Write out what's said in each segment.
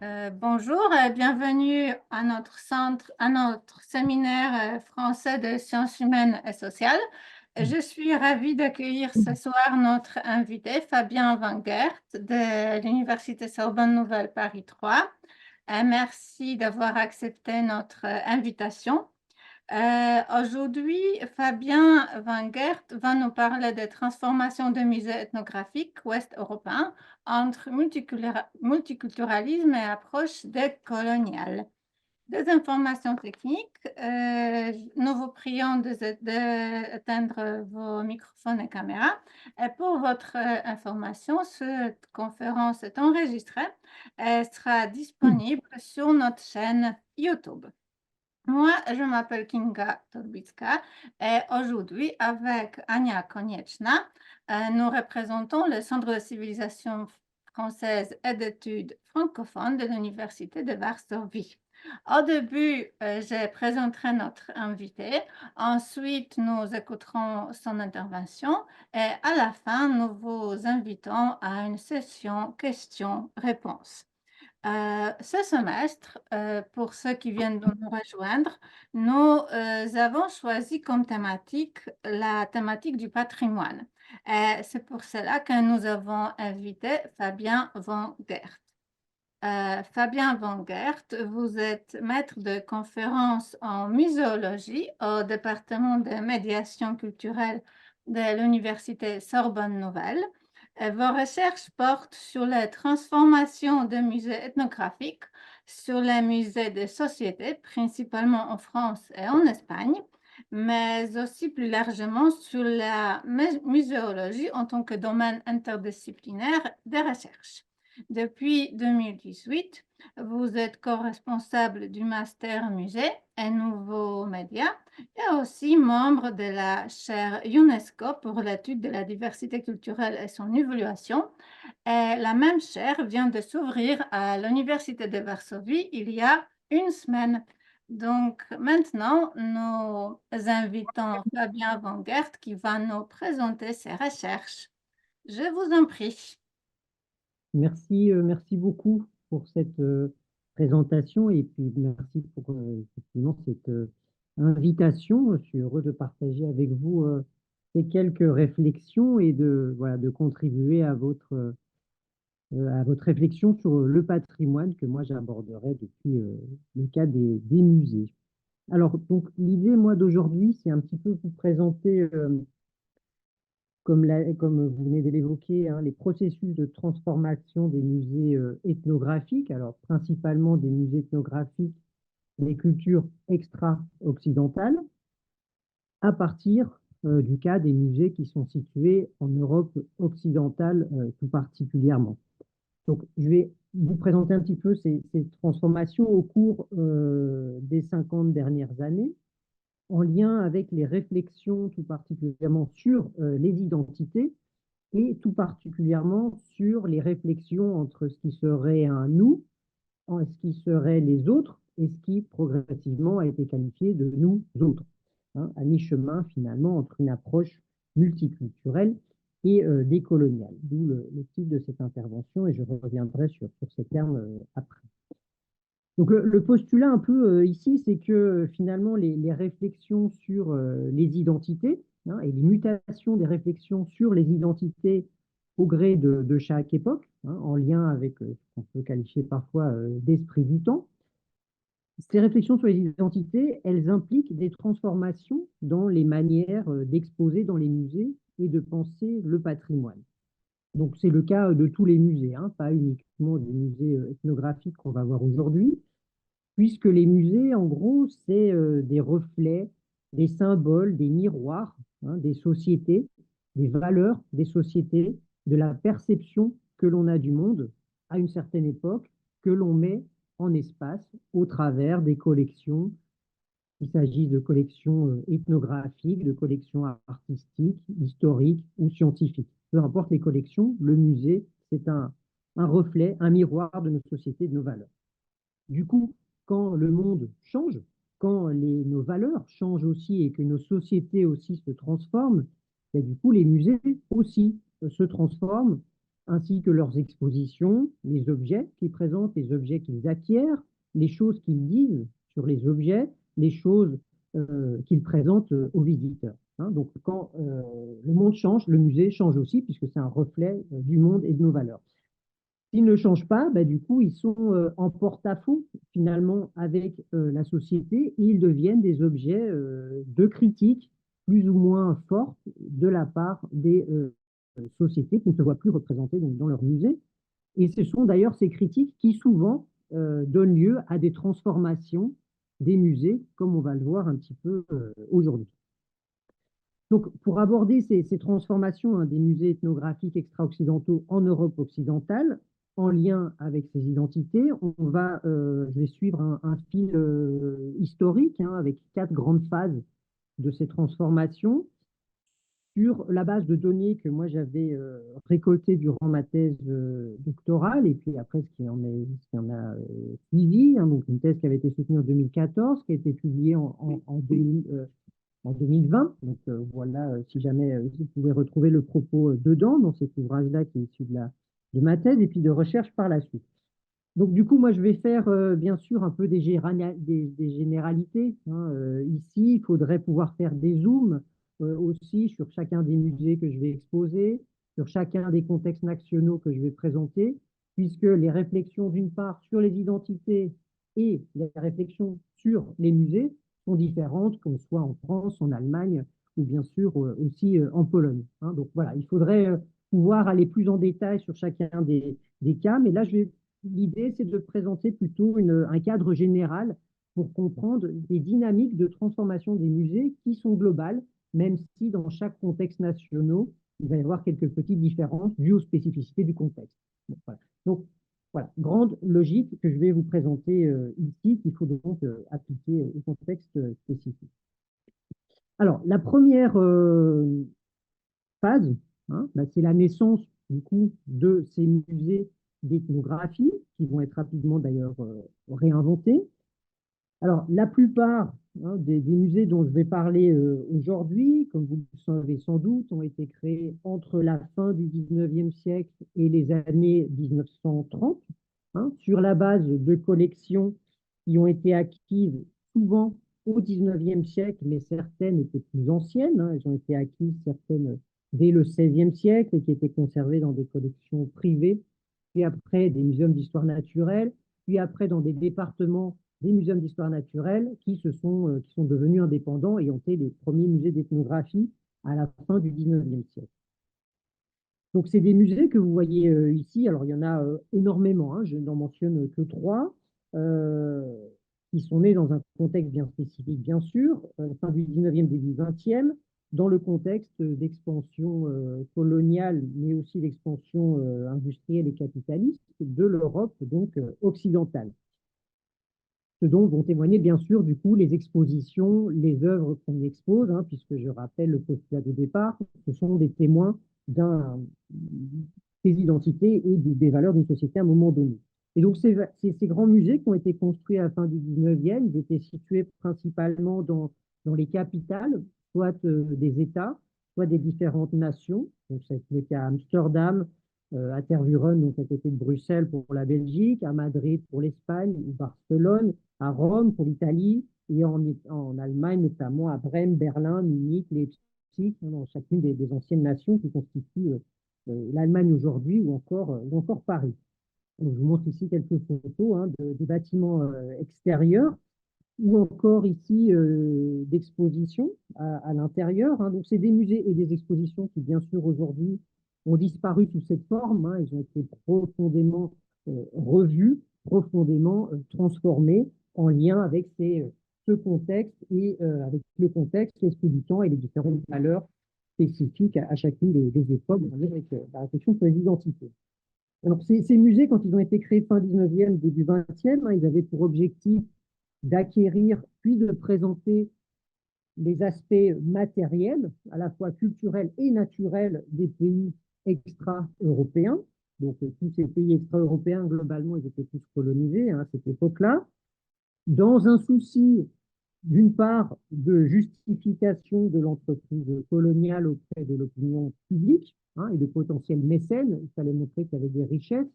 Bonjour et bienvenue à notre centre, à notre séminaire français de sciences humaines et sociales. Je suis ravie d'accueillir ce soir notre invité Fabien Van Gert de l'Université Sorbonne Nouvelle Paris 3. Merci d'avoir accepté notre invitation. Aujourd'hui, Fabien Van Gert va nous parler des transformations de musées ethnographiques ouest-européens entre multiculturalisme et approche décoloniale. Des informations techniques, nous vous prions d'éteindre vos microphones et caméras. Et pour votre information, cette conférence est enregistrée et sera disponible sur notre chaîne YouTube. Moi, je m'appelle Kinga Torbitska et aujourd'hui, avec Ania Konieczna, nous représentons le Centre de civilisation française et d'études francophones de l'Université de Varsovie. Au début, je présenterai notre invité. Ensuite, nous écouterons son intervention et à la fin, nous vous invitons à une session questions-réponses. Ce semestre, pour ceux qui viennent de nous rejoindre, nous avons choisi comme thématique la thématique du patrimoine. Et c'est pour cela que nous avons invité Fabien Van Gert. Fabien Van Gert, vous êtes maître de conférence en muséologie au département de médiation culturelle de l'Université Sorbonne Nouvelle. Vos recherches portent sur les transformations de musées ethnographiques, sur les musées de société, principalement en France et en Espagne, mais aussi plus largement sur la muséologie en tant que domaine interdisciplinaire des recherches. Depuis 2018, vous êtes co-responsable du master musée et nouveaux médias et aussi membre de la chaire UNESCO pour l'étude de la diversité culturelle et son évaluation. Et la même chaire vient de s'ouvrir à l'Université de Varsovie il y a une semaine. Donc maintenant, nous invitons Fabien Van Gert qui va nous présenter ses recherches. Je vous en prie. Merci beaucoup pour cette présentation et puis merci pour effectivement cette invitation. Je suis heureux de partager avec vous ces quelques réflexions et voilà, de contribuer à votre réflexion sur le patrimoine que moi j'aborderai depuis le cas des musées. Alors, donc, l'idée, moi, d'aujourd'hui, c'est un petit peu vous présenter comme vous venez de l'évoquer, hein, les processus de transformation des musées ethnographiques, alors principalement des musées ethnographiques des cultures extra-occidentales, à partir du cas des musées qui sont situés en Europe occidentale tout particulièrement. Donc, je vais vous présenter un petit peu ces transformations au cours des 50 dernières années, en lien avec les réflexions tout particulièrement sur les identités et tout particulièrement sur les réflexions entre ce qui serait un nous, ce qui serait les autres, et ce qui progressivement a été qualifié de nous autres, hein, à mi-chemin finalement entre une approche multiculturelle et décoloniale. D'où le titre de cette intervention, et je reviendrai sur ces termes après. Donc le postulat un peu ici, c'est que finalement les réflexions sur les identités, hein, et les mutations des réflexions sur les identités au gré de chaque époque, hein, en lien avec ce qu'on peut qualifier parfois d'esprit du temps. Ces réflexions sur les identités, elles impliquent des transformations dans les manières d'exposer dans les musées et de penser le patrimoine. Donc c'est le cas de tous les musées, hein, pas uniquement des musées ethnographiques qu'on va voir aujourd'hui, puisque les musées, en gros, c'est des reflets, des symboles, des miroirs, hein, des sociétés, des valeurs des sociétés, de la perception que l'on a du monde à une certaine époque, que l'on met en espace au travers des collections. Il s'agit de collections ethnographiques, de collections artistiques, historiques ou scientifiques. Peu importe les collections, le musée, c'est un reflet, un miroir de nos sociétés, de nos valeurs. Du coup, quand le monde change, quand nos valeurs changent aussi et que nos sociétés aussi se transforment, et du coup, les musées aussi se transforment ainsi que leurs expositions, les objets qu'ils présentent, les objets qu'ils acquièrent, les choses qu'ils disent sur les objets, les choses qu'ils présentent aux visiteurs. Hein. Donc, quand le monde change, le musée change aussi, puisque c'est un reflet du monde et de nos valeurs. S'ils ne changent pas, bah, du coup, ils sont en porte-à-faux finalement avec la société et ils deviennent des objets de critique plus ou moins forte de la part des sociétés qui ne se voient plus représentées donc, dans leur musée. Et ce sont d'ailleurs ces critiques qui souvent donnent lieu à des transformations des musées, comme on va le voir un petit peu aujourd'hui. Donc, pour aborder ces transformations hein, des musées ethnographiques extra-occidentaux en Europe occidentale, en lien avec ces identités, je vais suivre un fil historique hein, avec 4 grandes phases de ces transformations sur la base de données que moi j'avais récoltées durant ma thèse doctorale et puis après ce qui en a suivi, hein, donc une thèse qui avait été soutenue en 2014, qui a été publiée en 2020. Donc voilà, si jamais vous pouvez retrouver le propos dedans, dans cet ouvrage-là qui est issu de ma thèse et puis de recherche par la suite. Donc du coup, moi je vais faire bien sûr un peu des généralités. Hein. Ici, il faudrait pouvoir faire des zooms aussi sur chacun des musées que je vais exposer, sur chacun des contextes nationaux que je vais présenter, puisque les réflexions d'une part sur les identités et les réflexions sur les musées sont différentes, qu'on soit en France, en Allemagne ou bien sûr aussi en Pologne. Hein. Donc voilà, il faudrait pouvoir aller plus en détail sur chacun des cas, mais là l'idée c'est de présenter plutôt un cadre général pour comprendre les dynamiques de transformation des musées qui sont globales, même si dans chaque contexte national, il va y avoir quelques petites différences dues aux spécificités du contexte. Bon, voilà. Donc, voilà, grande logique que je vais vous présenter ici, qu'il faut donc appliquer au contexte spécifique. Alors, la première phase, hein, bah, c'est la naissance du coup de ces musées d'ethnographie qui vont être rapidement d'ailleurs réinventés. Alors, la plupart hein, des musées dont je vais parler aujourd'hui, comme vous le savez sans doute, ont été créés entre la fin du 19e siècle et les années 1930, hein, sur la base de collections qui ont été acquises souvent au 19e siècle, mais certaines étaient plus anciennes. Hein, elles ont été acquises certaines dès le 16e siècle et qui étaient conservées dans des collections privées, puis après des muséums d'histoire naturelle, puis après dans des départements des muséums d'histoire naturelle qui sont devenus indépendants et ont été les premiers musées d'ethnographie à la fin du 19e siècle. Donc, c'est des musées que vous voyez ici. Alors, il y en a énormément. Hein, je n'en mentionne que 3 qui sont nés dans un contexte bien spécifique, bien sûr, fin du 19e, début 20e, dans le contexte d'expansion coloniale, mais aussi d'expansion industrielle et capitaliste de l'Europe donc occidentale. Ce dont vont témoigner bien sûr du coup les expositions, les œuvres qu'on y expose, hein, puisque je rappelle le postulat de départ, ce sont des témoins des identités et des valeurs d'une société à un moment donné. Et donc ces grands musées qui ont été construits à la fin du 19e, ils étaient situés principalement dans les capitales, soit des États, soit des différentes nations. Donc c'est le cas à Amsterdam, à Tervuren, donc à côté de Bruxelles pour la Belgique, à Madrid pour l'Espagne, ou Barcelone, à Rome pour l'Italie, et en Allemagne notamment à Brême, Berlin, Munich, Leipzig, dans chacune des anciennes nations qui constituent l'Allemagne aujourd'hui ou encore Paris. Donc, je vous montre ici quelques photos hein, des bâtiments extérieurs ou encore ici d'expositions à l'intérieur. Hein. Donc, c'est des musées et des expositions qui, bien sûr, aujourd'hui ont disparu sous cette forme. Hein. Ils ont été profondément revus, profondément transformés en lien avec ce contexte et avec le contexte, l'esprit du temps et les différentes valeurs spécifiques à chacune des époques, avec la réflexion sur les identités. Alors, ces musées, quand ils ont été créés fin 19e, début 20e, hein, ils avaient pour objectif d'acquérir puis de présenter les aspects matériels, à la fois culturels et naturels des pays extra-européens. Donc, tous ces pays extra-européens, globalement, ils étaient tous colonisés hein, à cette époque-là. Dans un souci, d'une part, de justification de l'entreprise coloniale auprès de l'opinion publique, hein, et de potentiels mécènes. Il fallait montrer qu'il y avait des richesses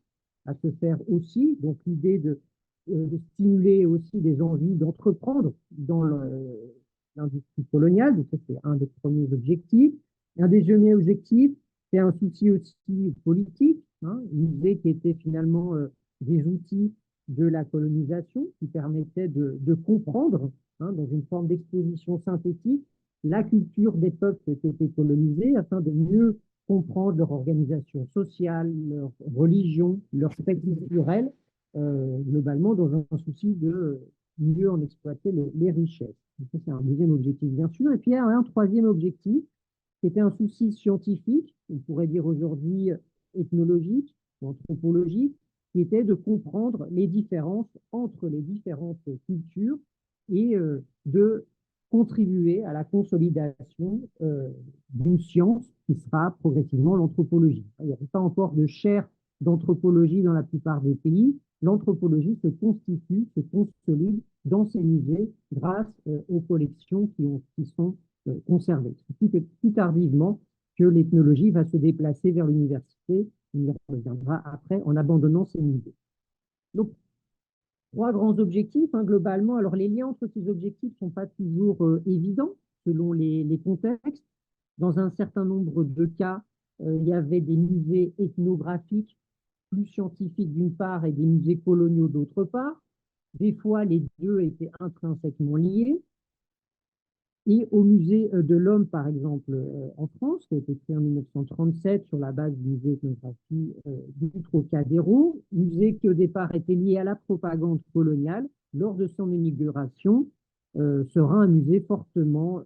à se faire aussi. Donc l'idée de stimuler aussi des envies d'entreprendre dans l'industrie coloniale. Donc ça, c'est un des premiers objectifs. Un des deuxièmes objectifs, c'est un souci aussi politique, hein, l'idée qui était finalement des outils de la colonisation qui permettaient de comprendre, hein, dans une forme d'exposition synthétique, la culture des peuples qui étaient colonisés afin de mieux comprendre leur organisation sociale, leur religion, leur spectre culturel, globalement dans un souci de mieux en exploiter les richesses. Ça, c'est un deuxième objectif, bien sûr. Et puis, il y a un troisième objectif, qui était un souci scientifique, on pourrait dire aujourd'hui ethnologique ou anthropologique, qui était de comprendre les différences entre les différentes cultures et de contribuer à la consolidation d'une science qui sera progressivement l'anthropologie. Il n'y avait pas encore de chaire d'anthropologie dans la plupart des pays. L'anthropologie se constitue, se consolide dans ces musées grâce aux collections qui sont conservées. C'est plus tardivement que l'ethnologie va se déplacer vers l'université. On y reviendra après en abandonnant ces musées. Donc, trois grands objectifs, hein, globalement. Alors, les liens entre ces objectifs ne sont pas toujours évidents selon les contextes. Dans un certain nombre de cas, il y avait des musées ethnographiques plus scientifiques d'une part et des musées coloniaux d'autre part. Des fois, les deux étaient intrinsèquement liés. Et au musée de l'Homme, par exemple, en France, qui a été créé en 1937 sur la base du musée d'ethnographie du Trocadéro, musée qui au départ était lié à la propagande coloniale, lors de son inauguration, sera un musée fortement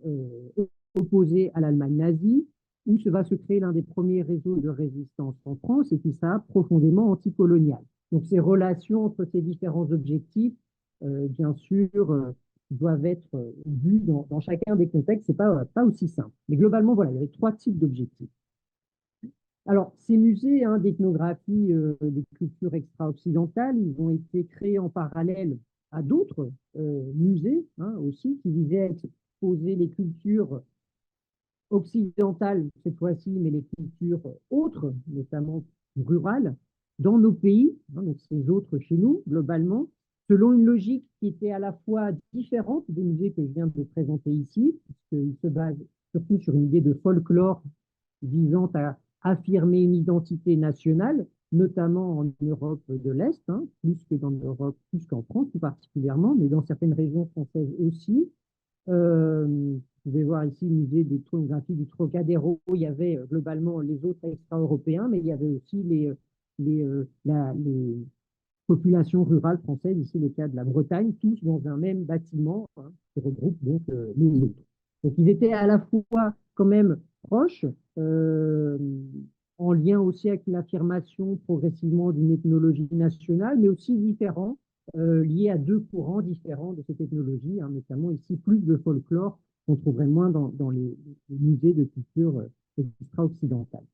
opposé à l'Allemagne nazie, où se va se créer l'un des premiers réseaux de résistance en France et qui sera profondément anticolonial. Donc ces relations entre ces différents objectifs, bien sûr, doivent être vus dans chacun des contextes. Ce n'est pas aussi simple. Mais globalement, voilà, il y avait trois types d'objectifs. Alors, ces musées hein, d'ethnographie des cultures extra-occidentales, ils ont été créés en parallèle à d'autres musées hein, aussi, qui visaient à exposer les cultures occidentales cette fois-ci, mais les cultures autres, notamment rurales, dans nos pays, hein, donc ces autres chez nous, globalement, selon une logique qui était à la fois différente des musées que je viens de présenter ici, puisqu'ils se basent surtout sur une idée de folklore visant à affirmer une identité nationale, notamment en Europe de l'Est, hein, plus que dans l'Europe, plus qu'en France tout particulièrement, mais dans certaines régions françaises aussi. Vous pouvez voir ici le musée d'ethnographie du Trocadéro. Il y avait globalement les autres extra-europééens, mais il y avait aussi les populations rurales françaises, ici le cas de la Bretagne, tous dans un même bâtiment hein, qui regroupe donc les autres. Donc ils étaient à la fois quand même proches, en lien aussi avec l'affirmation progressivement d'une ethnologie nationale, mais aussi différents, liés à deux courants différents de cette ethnologie, hein, notamment ici plus de folklore qu'on trouverait moins dans les musées de culture extra-occidentale.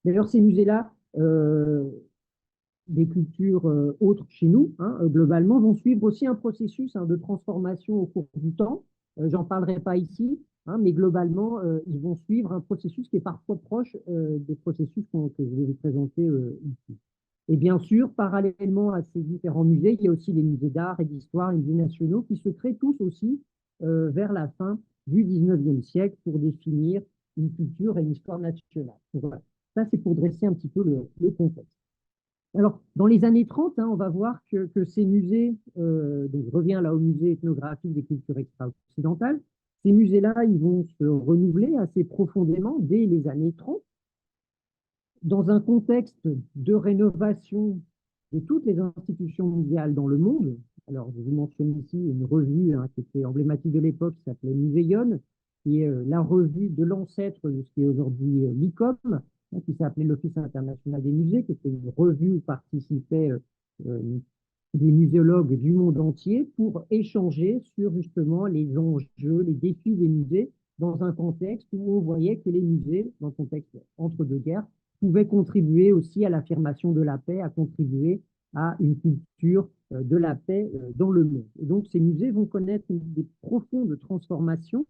D'ailleurs, ces musées-là, des cultures autres chez nous, hein, globalement, vont suivre aussi un processus hein, de transformation au cours du temps. J'en parlerai pas ici, hein, mais globalement, ils vont suivre un processus qui est parfois proche des processus que je vais vous présenter ici. Et bien sûr, parallèlement à ces différents musées, il y a aussi les musées d'art et d'histoire, les musées nationaux, qui se créent tous aussi vers la fin du 19e siècle pour définir une culture et une histoire nationale. Donc, voilà. Ça, c'est pour dresser un petit peu le contexte. Alors, dans les années 30, hein, on va voir que ces musées, donc je reviens là au musée ethnographique des cultures extra-occidentales, ces musées-là, ils vont se renouveler assez profondément dès les années 30, dans un contexte de rénovation de toutes les institutions muséales dans le monde. Alors, je vous mentionne ici une revue hein, qui était emblématique de l'époque, qui s'appelait Muséon, qui est la revue de l'ancêtre de ce qui est aujourd'hui l'ICOM, qui s'appelait l'Office international des musées, qui était une revue où participaient des muséologues du monde entier pour échanger sur justement les enjeux, les défis des musées dans un contexte où on voyait que les musées, dans le contexte entre-deux-guerres, pouvaient contribuer aussi à l'affirmation de la paix, à contribuer à une culture de la paix dans le monde. Et donc ces musées vont connaître des profondes transformations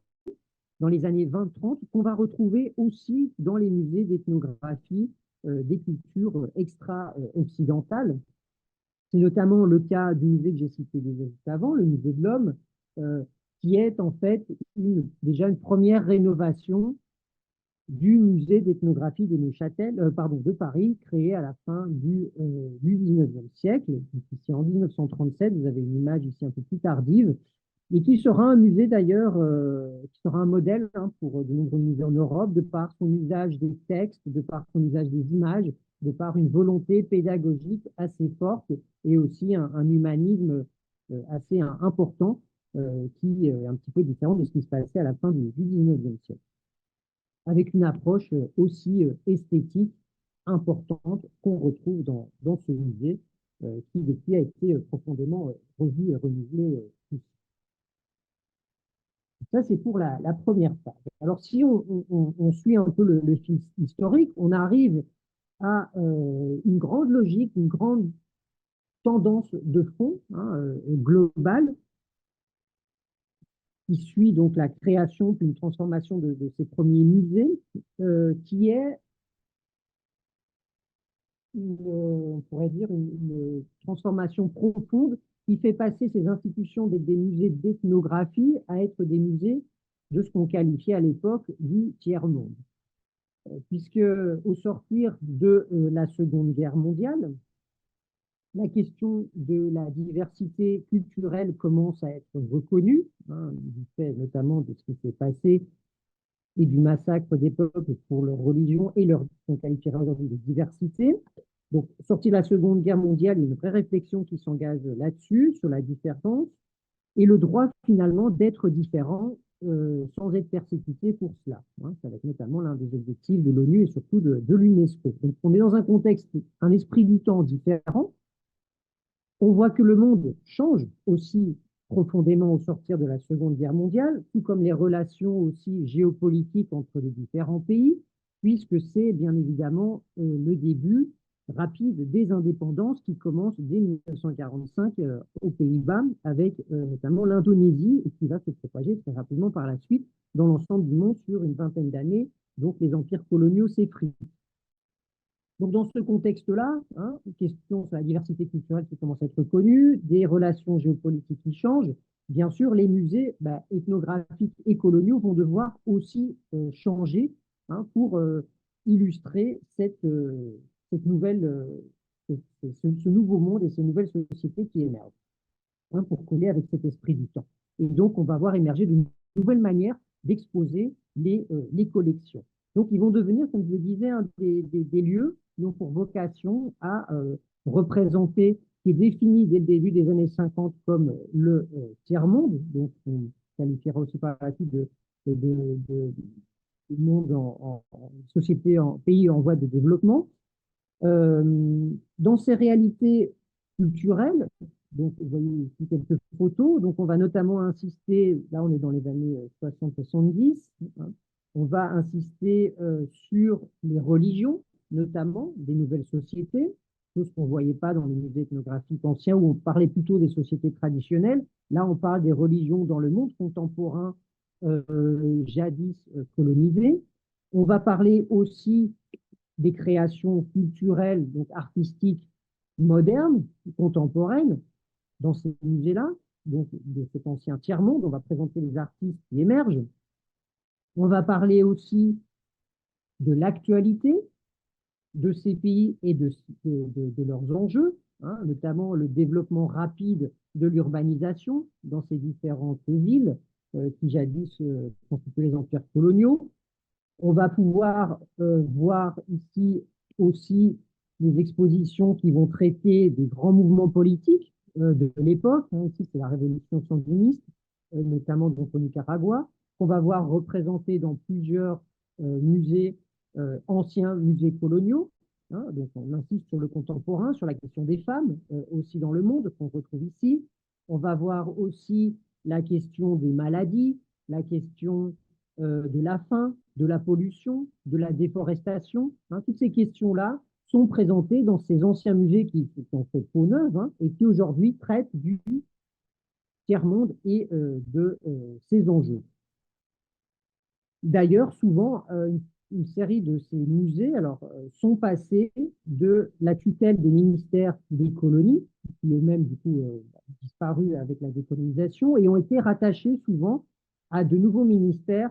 dans les années 20-30, qu'on va retrouver aussi dans les musées d'ethnographie des cultures extra-occidentales. C'est notamment le cas du musée que j'ai cité déjà juste avant, le musée de l'Homme, qui est en fait déjà une première rénovation du musée d'ethnographie de Neuchâtel, pardon, de Paris, créé à la fin du 19e siècle. Donc, ici, en 1937, vous avez une image ici un peu plus tardive, et qui sera un musée d'ailleurs, qui sera un modèle hein, pour de nombreux musées en Europe, de par son usage des textes, de par son usage des images, de par une volonté pédagogique assez forte, et aussi un humanisme assez important, qui est un petit peu différent de ce qui se passait à la fin du 19e siècle, avec une approche aussi esthétique importante qu'on retrouve dans ce musée, qui depuis a été profondément revu et renouvelé. Ça, c'est pour la première phase. Alors, si on suit un peu le fil historique, on arrive à une grande logique, une grande tendance de fond hein, globale, qui suit donc la création puis une transformation de ces premiers musées, qui est on pourrait dire, une transformation profonde qui fait passer ces institutions des musées d'ethnographie à être des musées de ce qu'on qualifiait à l'époque du tiers-monde. Puisque au sortir de la Seconde Guerre mondiale, la question de la diversité culturelle commence à être reconnue, hein, du fait notamment de ce qui s'est passé et du massacre des peuples pour leur religion et leur, qu'on qualifierait aujourd'hui de diversité. Donc, sorti de la Seconde Guerre mondiale, il y a une vraie réflexion qui s'engage là-dessus, sur la différence, et le droit finalement d'être différent sans être persécuté pour cela. Hein. Ça va être notamment l'un des objectifs de l'ONU et surtout de l'UNESCO. Donc, on est dans un contexte, un esprit du temps différent. On voit que le monde change aussi profondément au sortir de la Seconde Guerre mondiale, tout comme les relations aussi géopolitiques entre les différents pays, puisque c'est bien évidemment le début rapide des indépendances qui commencent dès 1945 aux Pays-Bas, avec notamment l'Indonésie, et qui va se propager très rapidement par la suite dans l'ensemble du monde sur une vingtaine d'années. Donc les empires coloniaux s'effritent. Donc, dans ce contexte-là, hein, question sur la diversité culturelle qui commence à être connue, des relations géopolitiques qui changent, bien sûr, les musées ethnographiques et coloniaux vont devoir aussi changer hein, pour illustrer cette nouvelle, ce nouveau monde et ces nouvelles sociétés qui émergent, hein, pour coller avec cet esprit du temps. Et donc, on va voir émerger de nouvelles manières d'exposer les collections. Donc, ils vont devenir, comme je le disais, des lieux qui ont pour vocation à représenter, qui est défini dès le début des années 50 comme le tiers-monde, donc on qualifiera aussi par la suite de monde en société, en pays en voie de développement. Dans ces réalités culturelles, donc vous voyez ici quelques photos, donc on va notamment insister, là on est dans les années 60-70, hein, on va insister sur les religions, notamment des nouvelles sociétés, chose qu'on ne voyait pas dans les musées ethnographiques anciens où on parlait plutôt des sociétés traditionnelles. Là, on parle des religions dans le monde contemporain jadis colonisé. On va parler aussi des créations culturelles, donc artistiques modernes, contemporaines, dans ces musées-là, donc de cet ancien tiers-monde. On va présenter les artistes qui émergent. On va parler aussi de l'actualité de ces pays et de leurs enjeux, hein, notamment le développement rapide de l'urbanisation dans ces différentes villes qui jadis constituaient les empires coloniaux. On va pouvoir voir ici aussi des expositions qui vont traiter des grands mouvements politiques de l'époque. Hein, ici, c'est la révolution sandiniste, notamment donc au Nicaragua, qu'on va voir représenté dans plusieurs musées, anciens musées coloniaux. Hein, donc, on insiste sur le contemporain, sur la question des femmes, aussi dans le monde, qu'on retrouve ici. On va voir aussi la question des maladies, la question de la faim, de la pollution, de la déforestation. Hein, toutes ces questions-là sont présentées dans ces anciens musées qui ont fait peau neuve hein, et qui aujourd'hui traitent du tiers-monde et de ses enjeux. D'ailleurs, souvent, une série de ces musées sont passés de la tutelle des ministères des colonies, qui eux-mêmes, du coup, disparu avec la décolonisation, et ont été rattachés souvent à de nouveaux ministères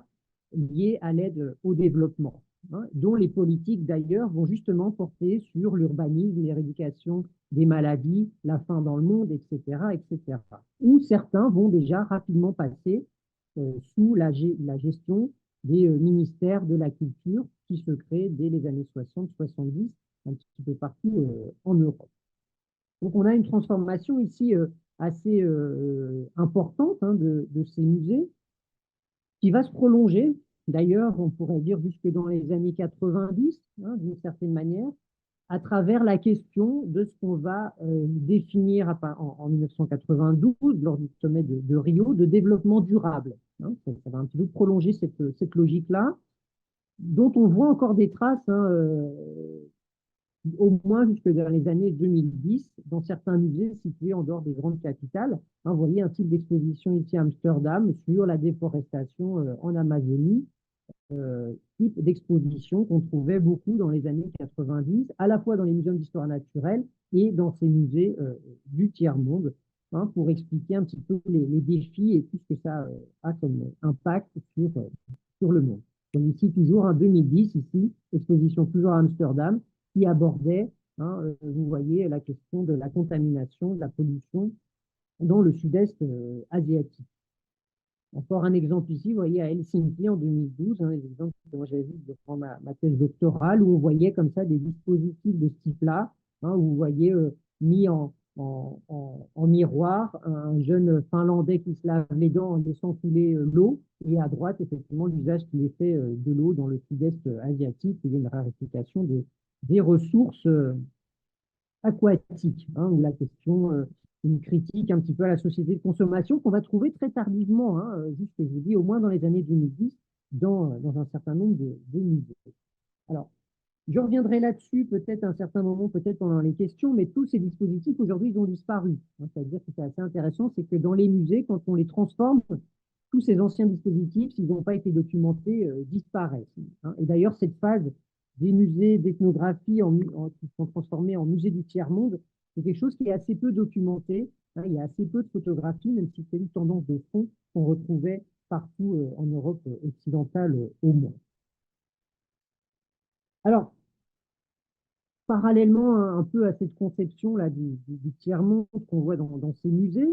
liés à l'aide au développement, hein, dont les politiques, d'ailleurs, vont justement porter sur l'urbanisme, l'éradication des maladies, la faim dans le monde, etc., etc. Ou certains vont déjà rapidement passer sous la gestion des ministères de la culture qui se créent dès les années 60-70, un petit peu partout en Europe. Donc on a une transformation ici assez importante, hein, de ces musées qui va se prolonger. D'ailleurs, on pourrait dire jusque dans les années 90, hein, d'une certaine manière, à travers la question de ce qu'on va définir en 1992, lors du sommet de Rio, de développement durable, hein. Ça va un petit peu prolonger cette logique-là, dont on voit encore des traces, hein, au moins jusque dans les années 2010, dans certains musées situés en dehors des grandes capitales. Hein, vous voyez un type d'exposition ici à Amsterdam sur la déforestation en Amazonie, type d'exposition qu'on trouvait beaucoup dans les années 90, à la fois dans les musées d'histoire naturelle et dans ces musées du tiers-monde, hein, pour expliquer un petit peu les défis et tout ce que ça a comme impact sur le monde. Donc ici, toujours en 2010, ici, exposition toujours à Amsterdam, qui abordait, hein, vous voyez, la question de la contamination, de la pollution dans le sud-est asiatique. Encore un exemple ici, vous voyez, à Helsinki en 2012, hein, les exemples que moi j'avais vu durant ma thèse doctorale, où on voyait comme ça des dispositifs de ce type-là, hein, où vous voyez mis en miroir un jeune Finlandais qui se lave les dents en laissant couler l'eau, et à droite, effectivement, l'usage qu'il est fait de l'eau dans le sud-est asiatique, il y a une raréfaction des ressources aquatique, hein, où la question, une critique un petit peu à la société de consommation qu'on va trouver très tardivement, hein, juste je vous dis, au moins dans les années 2010, dans un certain nombre de musées. Alors, je reviendrai là-dessus peut-être à un certain moment, peut-être pendant les questions, mais tous ces dispositifs aujourd'hui, ils ont disparu, hein. C'est-à-dire que c'est assez intéressant, c'est que dans les musées, quand on les transforme, tous ces anciens dispositifs, s'ils n'ont pas été documentés, disparaissent, hein. Et d'ailleurs, cette phase des musées d'ethnographie qui sont transformés en musées du tiers-monde, c'est quelque chose qui est assez peu documenté, hein. Il y a assez peu de photographies, même si c'est une tendance de fond qu'on retrouvait partout en Europe occidentale au moins. Alors, parallèlement un peu à cette conception-là du tiers-monde qu'on voit dans ces musées,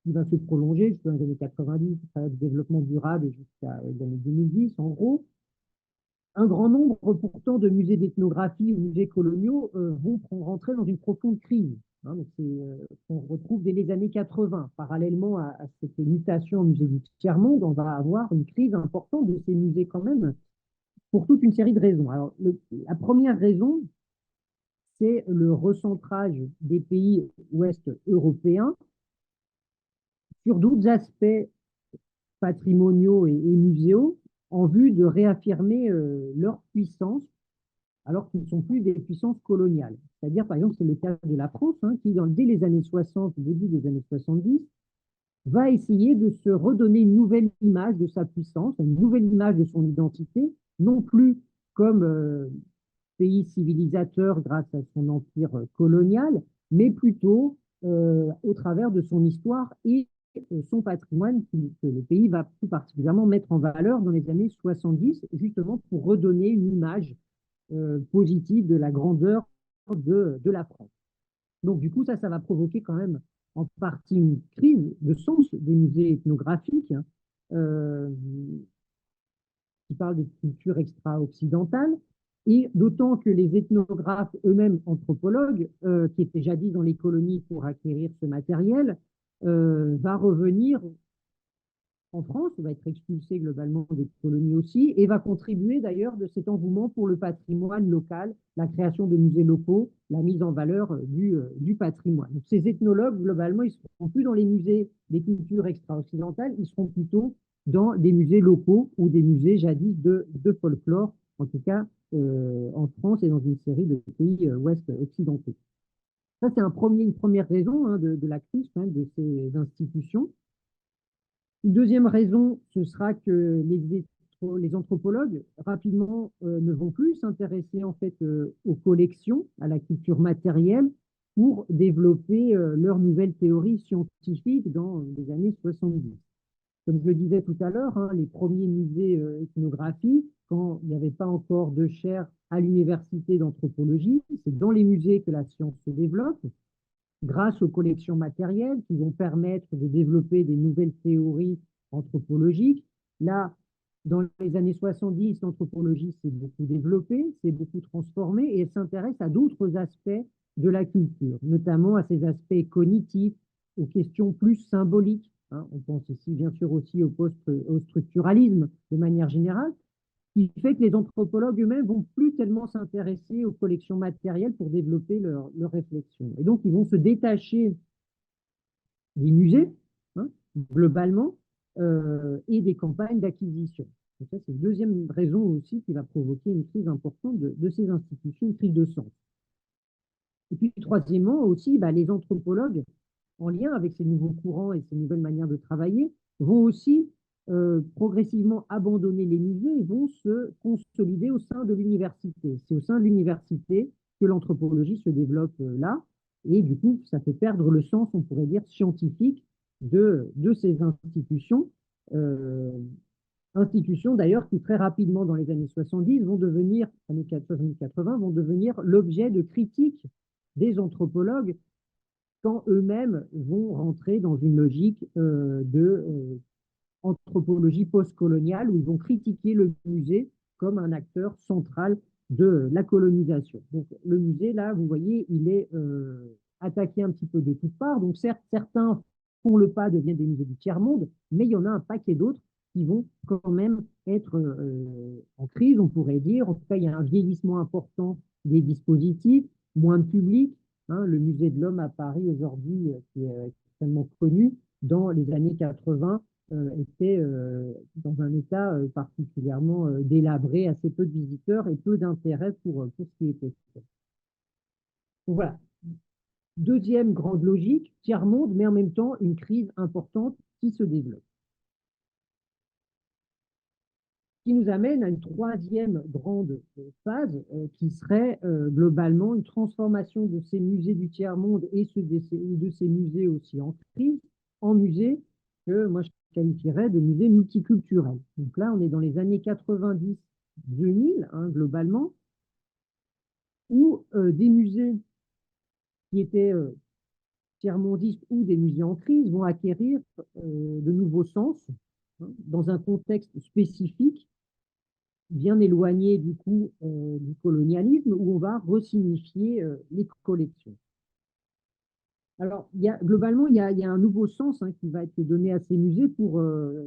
qui va se prolonger jusqu'aux années 90, le développement durable et jusqu'à les années 2010, en gros, un grand nombre pourtant de musées d'ethnographie ou musées coloniaux vont rentrer dans une profonde crise, hein. C'est qu'on retrouve dès les années 80. Parallèlement à cette mutation en musée du tiers-monde, on va avoir une crise importante de ces musées quand même, pour toute une série de raisons. Alors, la première raison, c'est le recentrage des pays ouest européens sur d'autres aspects patrimoniaux et muséaux en vue de réaffirmer leur puissance alors qu'ils ne sont plus des puissances coloniales. C'est-à-dire, par exemple, c'est le cas de la France, hein, qui, dès les années 60, début des années 70, va essayer de se redonner une nouvelle image de sa puissance, une nouvelle image de son identité, non plus comme pays civilisateur grâce à son empire colonial, mais plutôt au travers de son histoire et son patrimoine que le pays va plus particulièrement mettre en valeur dans les années 70, justement pour redonner une image positive de la grandeur de la France. Donc du coup, ça va provoquer quand même en partie une crise de sens des musées ethnographiques, hein, qui parlent de culture extra-occidentale, et d'autant que les ethnographes eux-mêmes anthropologues, qui étaient jadis dans les colonies pour acquérir ce matériel, va revenir en France, va être expulsé globalement des colonies aussi, et va contribuer d'ailleurs de cet engouement pour le patrimoine local, la création de musées locaux, la mise en valeur du patrimoine. Donc, ces ethnologues, globalement, ils ne seront plus dans les musées des cultures extra-occidentales, ils seront plutôt dans des musées locaux ou des musées jadis de folklore, en tout cas en France et dans une série de pays ouest occidentaux. Ça, c'est une première raison, hein, de la crise, hein, de ces institutions. Une deuxième raison, ce sera que les anthropologues rapidement ne vont plus s'intéresser en fait aux collections, à la culture matérielle, pour développer leurs nouvelles théories scientifiques dans les années 70. Comme je le disais tout à l'heure, hein, les premiers musées ethnographiques, quand il n'y avait pas encore de chaire à l'université d'anthropologie, c'est dans les musées que la science se développe grâce aux collections matérielles qui vont permettre de développer des nouvelles théories anthropologiques. Là, dans les années 70, l'anthropologie s'est beaucoup développée, s'est beaucoup transformée et elle s'intéresse à d'autres aspects de la culture, notamment à ces aspects cognitifs, aux questions plus symboliques. Hein. On pense ici bien sûr aussi au structuralisme de manière générale, qui fait que les anthropologues eux-mêmes vont plus tellement s'intéresser aux collections matérielles pour développer leur réflexion. Et donc, ils vont se détacher des musées, hein, globalement, et des campagnes d'acquisition. Et ça, c'est une deuxième raison aussi qui va provoquer une crise importante de ces institutions, une crise de sens. Et puis, troisièmement, aussi, bah, les anthropologues, en lien avec ces nouveaux courants et ces nouvelles manières de travailler, vont aussi progressivement abandonner les musées et vont se consolider au sein de l'université. C'est au sein de l'université que l'anthropologie se développe là, et du coup, ça fait perdre le sens, on pourrait dire, scientifique de ces institutions. Euh, Institutions d'ailleurs qui très rapidement dans les années 70 vont devenir, années 70-80, vont devenir l'objet de critiques des anthropologues quand eux-mêmes vont rentrer dans une logique de anthropologie postcoloniale où ils vont critiquer le musée comme un acteur central de la colonisation. Donc le musée, là, vous voyez, il est attaqué un petit peu de toutes parts. Donc certes, certains font le pas, deviennent des musées du tiers-monde, mais il y en a un paquet d'autres qui vont quand même être en crise, on pourrait dire. En tout cas, il y a un vieillissement important des dispositifs, moins de public. Hein, le musée de l'Homme à Paris aujourd'hui, qui est extrêmement connu, dans les années 80, était dans un état particulièrement délabré, assez peu de visiteurs et peu d'intérêt pour ce qui était fait. Donc voilà, deuxième grande logique, tiers-monde, mais en même temps une crise importante qui se développe. Qui nous amène à une troisième grande phase qui serait globalement une transformation de ces musées du tiers-monde et de ces musées aussi en crise en musées que moi je qualifierais de musées multiculturels. Donc là, on est dans les années 90-2000, hein, globalement, où des musées qui étaient tiers-mondistes ou des musées en crise vont acquérir de nouveaux sens hein, dans un contexte spécifique bien éloigné du coup du colonialisme, où on va resignifier les collections. Alors, globalement, il y a un nouveau sens hein, qui va être donné à ces musées pour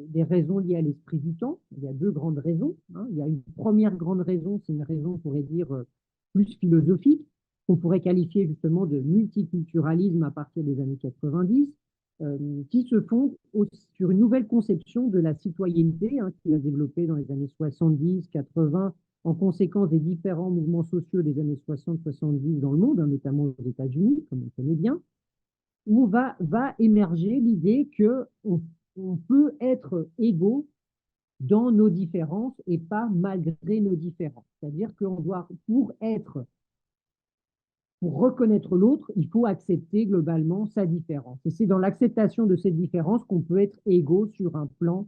des raisons liées à l'esprit du temps. Il y a deux grandes raisons. Hein. Il y a une première grande raison, c'est une raison, on pourrait dire, plus philosophique, qu'on pourrait qualifier justement de multiculturalisme à partir des années 90, qui se fonde sur une nouvelle conception de la citoyenneté hein, qui a développé dans les années 70, 80, en conséquence des différents mouvements sociaux des années 60-70 dans le monde, hein, notamment aux États-Unis, comme on connaît bien, où va émerger l'idée qu'on peut être égaux dans nos différences et pas malgré nos différences. C'est-à-dire qu'on doit, pour reconnaître l'autre, il faut accepter globalement sa différence. Et c'est dans l'acceptation de cette différence qu'on peut être égaux sur un plan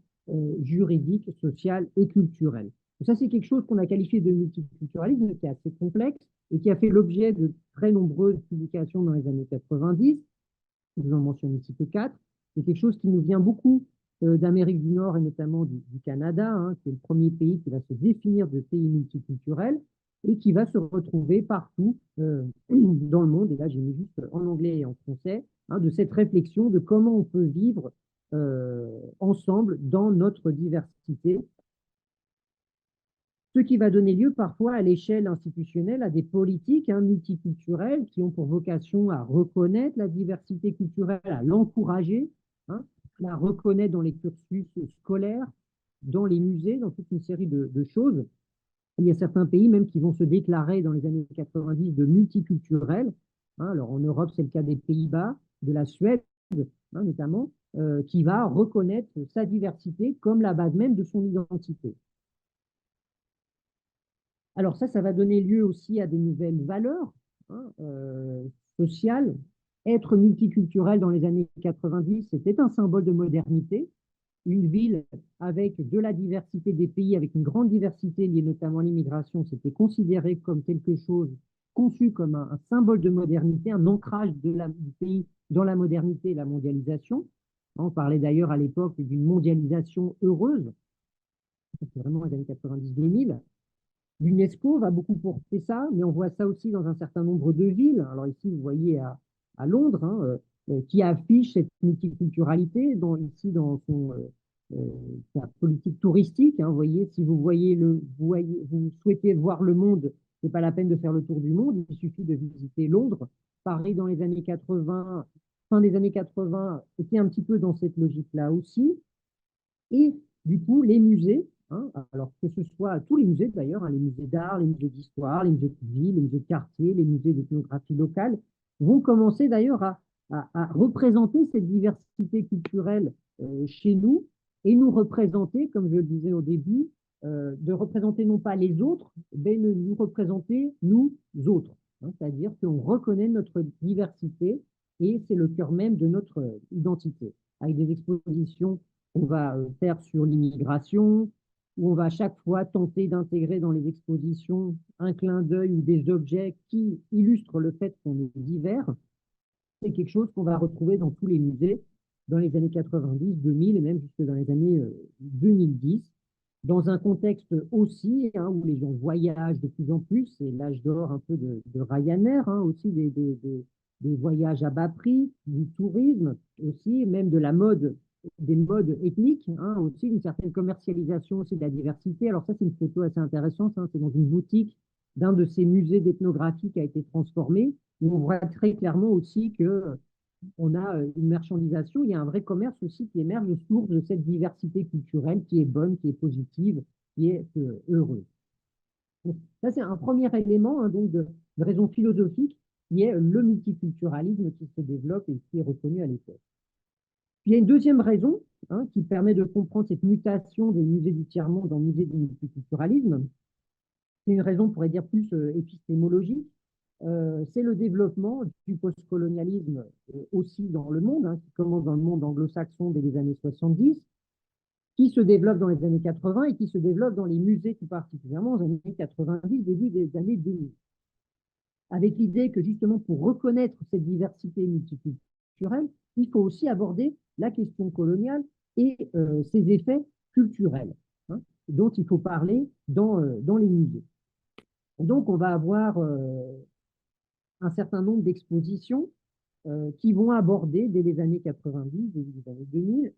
juridique, social et culturel. Et ça, c'est quelque chose qu'on a qualifié de multiculturalisme, qui est assez complexe et qui a fait l'objet de très nombreuses publications dans les années 90. Je vous en mentionne ici que quatre. C'est quelque chose qui nous vient beaucoup d'Amérique du Nord et notamment du Canada, hein, qui est le premier pays qui va se définir de pays multiculturel et qui va se retrouver partout dans le monde. Et là, j'ai mis juste en anglais et en français, hein, de cette réflexion de comment on peut vivre ensemble dans notre diversité, ce qui va donner lieu parfois à l'échelle institutionnelle à des politiques hein, multiculturelles qui ont pour vocation à reconnaître la diversité culturelle, à l'encourager, hein, la reconnaître dans les cursus scolaires, dans les musées, dans toute une série de choses. Il y a certains pays même qui vont se déclarer dans les années 90 de multiculturels. Hein, alors en Europe, c'est le cas des Pays-Bas, de la Suède, hein, notamment, qui va reconnaître sa diversité comme la base même de son identité. Alors ça va donner lieu aussi à des nouvelles valeurs, hein, sociales. Être multiculturel dans les années 90, c'était un symbole de modernité. Une ville avec de la diversité des pays, avec une grande diversité liée notamment à l'immigration, c'était considéré comme quelque chose conçu comme un symbole de modernité, un ancrage du pays dans la modernité et la mondialisation. On parlait d'ailleurs à l'époque d'une mondialisation heureuse, c'est vraiment les années 90-2000. L'UNESCO va beaucoup porter ça, mais on voit ça aussi dans un certain nombre de villes. Alors ici, vous voyez à Londres, hein, qui affiche cette multiculturalité ici dans sa politique touristique. Hein, vous voyez, si vous souhaitez voir le monde, ce n'est pas la peine de faire le tour du monde, il suffit de visiter Londres. Paris dans les années 80, fin des années 80, était un petit peu dans cette logique-là aussi. Et du coup, les musées, hein, alors que ce soit tous les musées d'ailleurs, hein, les musées d'art, les musées d'histoire, les musées de ville, les musées de quartier, les musées d'ethnographie locale, vont commencer d'ailleurs à représenter cette diversité culturelle chez nous et nous représenter, comme je le disais au début, de représenter non pas les autres, mais de nous représenter nous autres. Hein, c'est-à-dire qu'on reconnaît notre diversité et c'est le cœur même de notre identité, avec des expositions qu'on va faire sur l'immigration, où on va à chaque fois tenter d'intégrer dans les expositions un clin d'œil ou des objets qui illustrent le fait qu'on est divers. C'est quelque chose qu'on va retrouver dans tous les musées dans les années 90, 2000 et même jusque dans les années 2010, dans un contexte aussi hein, où les gens voyagent de plus en plus, c'est l'âge d'or un peu de Ryanair, hein, aussi des voyages à bas prix, du tourisme aussi, même de la mode, des modes ethniques, hein, aussi une certaine commercialisation aussi de la diversité. Alors ça, c'est une photo assez intéressante, hein, c'est dans une boutique d'un de ces musées d'ethnographie qui a été transformé, où on voit très clairement aussi que on a une marchandisation, il y a un vrai commerce aussi qui émerge autour de cette diversité culturelle qui est bonne, qui est positive, qui est heureuse. Donc, ça, c'est un premier élément hein, donc de raison philosophique qui est le multiculturalisme qui se développe et qui est reconnu à l'époque. Puis il y a une deuxième raison hein, qui permet de comprendre cette mutation des musées du tiers-monde en musées du multiculturalisme. C'est une raison, on pourrait dire, plus épistémologique. C'est le développement du postcolonialisme aussi dans le monde, hein, qui commence dans le monde anglo-saxon dès les années 70, qui se développe dans les années 80 et qui se développe dans les musées tout particulièrement dans les années 90, début des années 2000. Avec l'idée que justement pour reconnaître cette diversité multiculturelle, il faut aussi aborder la question coloniale et ses effets culturels, hein, dont il faut parler dans les musées. Donc on va avoir un certain nombre d'expositions qui vont aborder dès les années 90, début des années 2000,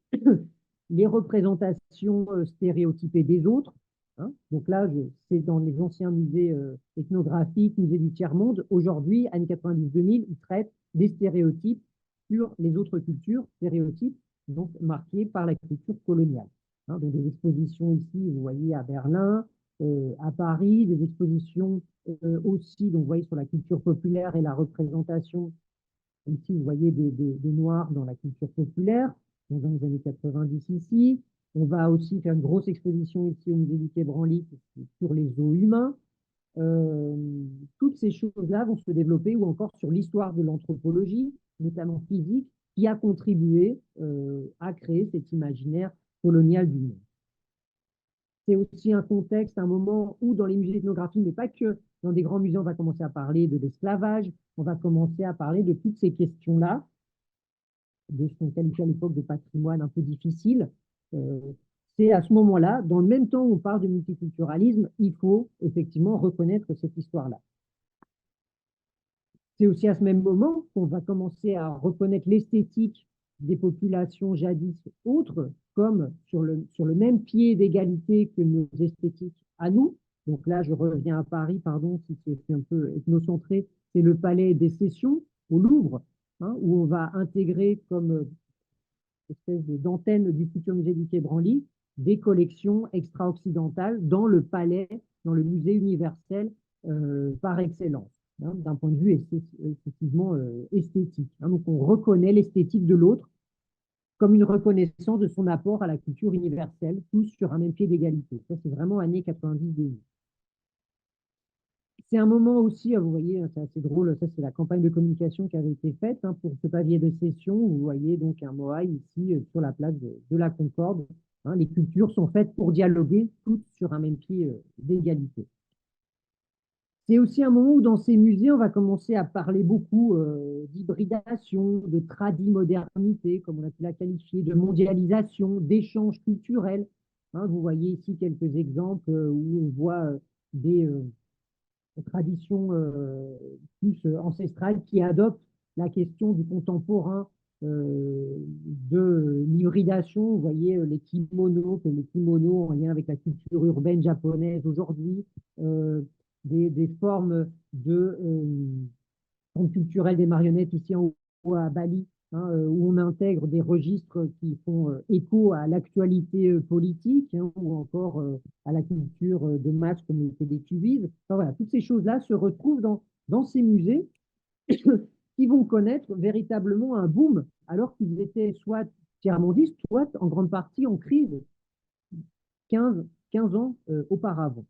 les représentations stéréotypées des autres. Hein. Donc là, c'est dans les anciens musées ethnographiques, musées du tiers-monde. Aujourd'hui, années 90-2000, ils traitent des stéréotypes sur les autres cultures, stéréotypes donc marqués par la culture coloniale. Hein. Donc des expositions ici, vous voyez, à Berlin, à Paris, des expositions aussi, donc vous voyez, sur la culture populaire et la représentation. Ici, vous voyez des Noirs dans la culture populaire, dans les années 90 ici. On va aussi faire une grosse exposition ici au musée du Quai Branly sur les os humains. Toutes ces choses-là vont se développer, ou encore sur l'histoire de l'anthropologie, notamment physique, qui a contribué à créer cet imaginaire colonial du monde. C'est aussi un contexte, un moment où dans les musées d'ethnographie, mais pas que, dans des grands musées, on va commencer à parler de l'esclavage, on va commencer à parler de toutes ces questions-là, de ce qu'on qualifiait à l'époque de patrimoine un peu difficile. C'est à ce moment-là, dans le même temps où on parle de multiculturalisme, il faut effectivement reconnaître cette histoire-là. C'est aussi à ce même moment qu'on va commencer à reconnaître l'esthétique des populations jadis autres, comme sur le même pied d'égalité que nos esthétiques à nous. Donc là, je reviens à Paris, pardon, si c'est un peu ethnocentré, c'est le Palais des Sessions au Louvre, hein, où on va intégrer comme espèce d'antenne du futur musée du Quai Branly des collections extra-occidentales dans le palais, dans le musée universel par excellence, hein, d'un point de vue effectivement esthétique. Hein, donc on reconnaît l'esthétique de l'autre comme une reconnaissance de son apport à la culture universelle, tous sur un même pied d'égalité. Ça, c'est vraiment années 90-2000. C'est un moment aussi, vous voyez, c'est assez drôle, ça c'est la campagne de communication qui avait été faite pour ce pavillon de session. Vous voyez donc un Moai ici sur la place de la Concorde. Les cultures sont faites pour dialoguer, toutes sur un même pied d'égalité. C'est aussi un moment où dans ces musées, on va commencer à parler beaucoup d'hybridation, de tradimodernité, comme on a pu la qualifier, de mondialisation, d'échanges culturels. Vous voyez ici quelques exemples où on voit des traditions plus ancestrales qui adoptent la question du contemporain, de l'hybridation. Vous voyez les kimonos en lien avec la culture urbaine japonaise aujourd'hui, des formes de formes culturelles des marionnettes ici en haut à Bali, où on intègre des registres qui font écho à l'actualité politique, ou encore à la culture de masse comme le des cubisme. Enfin, voilà, toutes ces choses-là se retrouvent dans ces musées qui vont connaître véritablement un boom alors qu'ils étaient soit tiers-mondistes, soit en grande partie en crise 15 ans auparavant.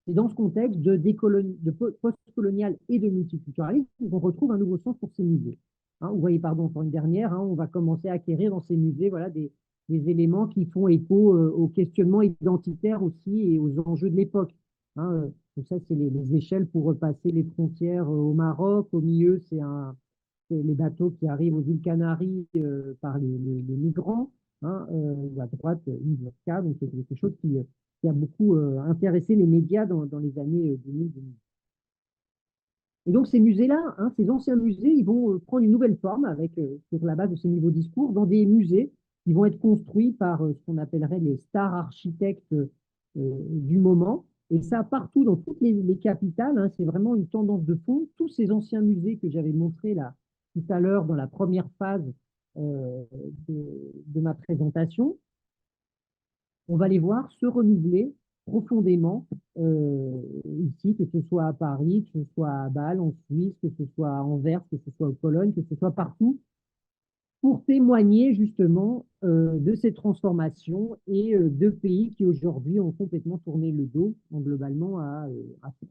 Et dans ce contexte de post-colonial et de multiculturalisme, on retrouve un nouveau sens pour ces musées. Vous voyez, pardon, encore une dernière, on va commencer à acquérir dans ces musées voilà, des éléments qui font écho aux questionnements identitaires aussi et aux enjeux de l'époque. Donc ça, c'est les échelles pour repasser les frontières au Maroc. Au milieu, c'est les bateaux qui arrivent aux îles Canaries par les migrants. À droite, une vodka, donc c'est quelque chose qui a beaucoup intéressé les médias dans les années 2000. Et donc ces musées-là, ces anciens musées, ils vont prendre une nouvelle forme sur la base de ces nouveaux discours dans des musées qui vont être construits par ce qu'on appellerait les stars architectes du moment. Et ça, partout, dans toutes les capitales, c'est vraiment une tendance de fond. Tous ces anciens musées que j'avais montrés là tout à l'heure dans la première phase de ma présentation, on va les voir se renouveler profondément ici, que ce soit à Paris, que ce soit à Bâle, en Suisse, que ce soit à Anvers, que ce soit en Pologne, que ce soit partout, pour témoigner justement de ces transformations et de pays qui aujourd'hui ont complètement tourné le dos globalement à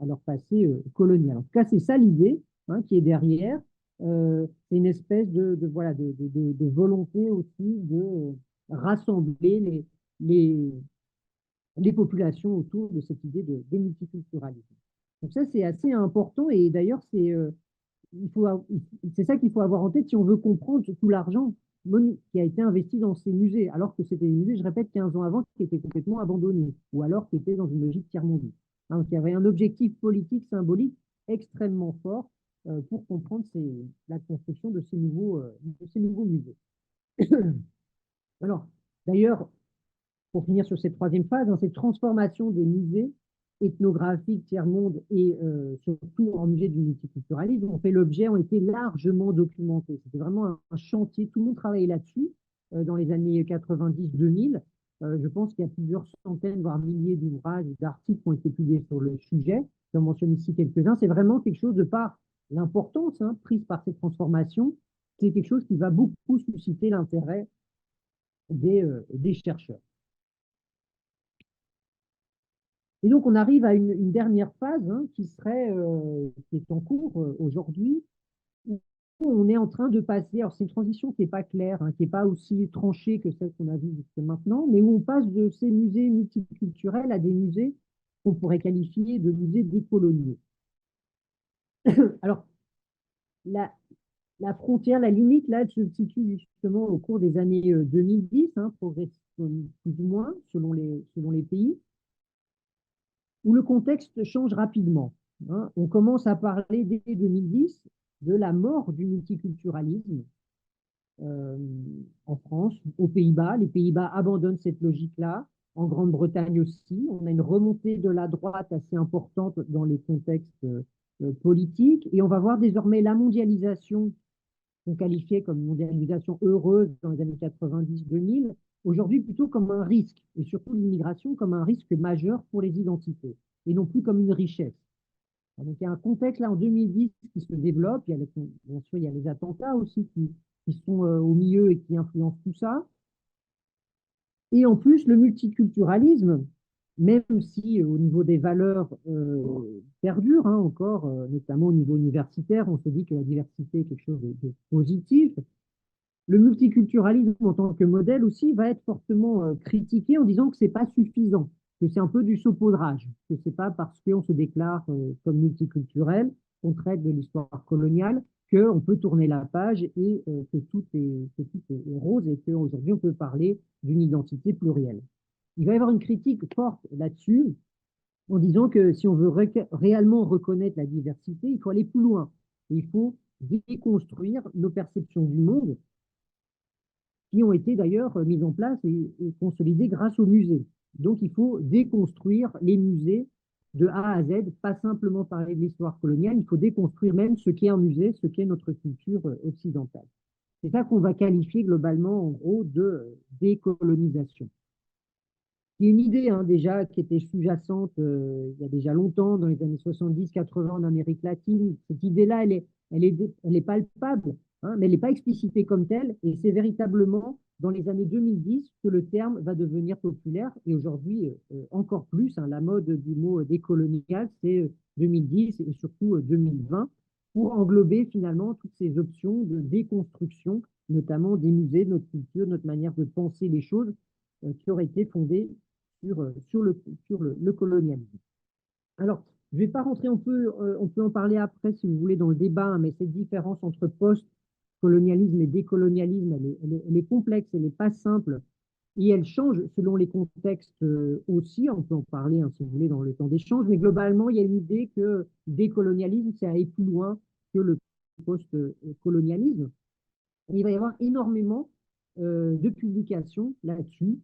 leur passé colonial. En tout cas, c'est ça l'idée qui est derrière. C'est une espèce voilà, de volonté aussi de rassembler les populations autour de cette idée de multiculturalisme. Donc ça, c'est assez important et d'ailleurs, c'est ça qu'il faut avoir en tête si on veut comprendre tout l'argent qui a été investi dans ces musées, alors que c'était des musées, je répète, 15 ans avant, qui étaient complètement abandonnés, ou alors qui étaient dans une logique tiers-mondiste. Donc il y avait un objectif politique, symbolique extrêmement fort pour comprendre la construction de ces nouveaux musées. Alors, d'ailleurs, pour finir sur cette troisième phase, dans cette transformation des musées ethnographiques tiers-monde et surtout en musée du multiculturalisme, ont été largement documentés. C'était vraiment un chantier, tout le monde travaillait là-dessus dans les années 90-2000. Je pense qu'il y a plusieurs centaines, voire milliers d'ouvrages et d'articles qui ont été publiés sur le sujet. J'en mentionne ici quelques-uns. C'est vraiment quelque chose de par l'importance prise par cette transformation. C'est quelque chose qui va beaucoup susciter l'intérêt des chercheurs. Et donc, on arrive à une dernière phase qui est en cours aujourd'hui, où on est en train de passer, alors c'est une transition qui n'est pas claire, qui n'est pas aussi tranchée que celle qu'on a vue jusque maintenant, mais où on passe de ces musées multiculturels à des musées qu'on pourrait qualifier de musées décoloniaux. Alors, la frontière, la limite, là, elle se situe justement au cours des années 2010, progressivement, plus ou moins, selon les pays, où le contexte change rapidement. On commence à parler dès 2010 de la mort du multiculturalisme en France, aux Pays-Bas. Les Pays-Bas abandonnent cette logique-là, en Grande-Bretagne aussi. On a une remontée de la droite assez importante dans les contextes politiques, et on va voir désormais la mondialisation qu'on qualifiait comme mondialisation heureuse dans les années 90-2000, aujourd'hui plutôt comme un risque, et surtout l'immigration comme un risque majeur pour les identités, et non plus comme une richesse. Donc il y a un contexte là en 2010 qui se développe, bien sûr il y a les attentats aussi qui qui sont au milieu et qui influencent tout ça. Et en plus, le multiculturalisme, même si au niveau des valeurs perdure encore, notamment au niveau universitaire, on se dit que la diversité est quelque chose de positif. Le multiculturalisme en tant que modèle aussi va être fortement critiqué en disant que c'est pas suffisant, que c'est un peu du saupoudrage, que c'est pas parce qu'on se déclare comme multiculturel, qu'on traite de l'histoire coloniale, qu'on peut tourner la page et que tout est rose et qu'aujourd'hui on peut parler d'une identité plurielle. Il va y avoir une critique forte là-dessus en disant que si on veut réellement reconnaître la diversité, il faut aller plus loin. Et il faut déconstruire nos perceptions du monde qui ont été d'ailleurs mises en place et consolidées grâce aux musées. Donc il faut déconstruire les musées de A à Z, pas simplement parler de l'histoire coloniale, il faut déconstruire même ce qu'est un musée, ce qu'est notre culture occidentale. C'est ça qu'on va qualifier globalement en gros de décolonisation. C'est une idée déjà qui était sous-jacente il y a déjà longtemps, dans les années 70-80 en Amérique latine. Cette idée-là, elle est palpable, mais elle n'est pas explicitée comme telle. Et c'est véritablement dans les années 2010 que le terme va devenir populaire. Et aujourd'hui, encore plus, la mode du mot décolonial, c'est 2010 et surtout 2020, pour englober finalement toutes ces options de déconstruction, notamment des musées, de notre culture, de notre manière de penser les choses, qui auraient été fondées sur le colonialisme. Alors, je ne vais pas rentrer, on peut en parler après si vous voulez dans le débat, mais cette différence entre post-colonialisme et décolonialisme, elle est complexe, elle n'est pas simple, et elle change selon les contextes aussi, on peut en parler si vous voulez dans le temps d'échange, mais globalement, il y a une idée que décolonialisme, c'est aller plus loin que le post-colonialisme. Il va y avoir énormément de publications là-dessus,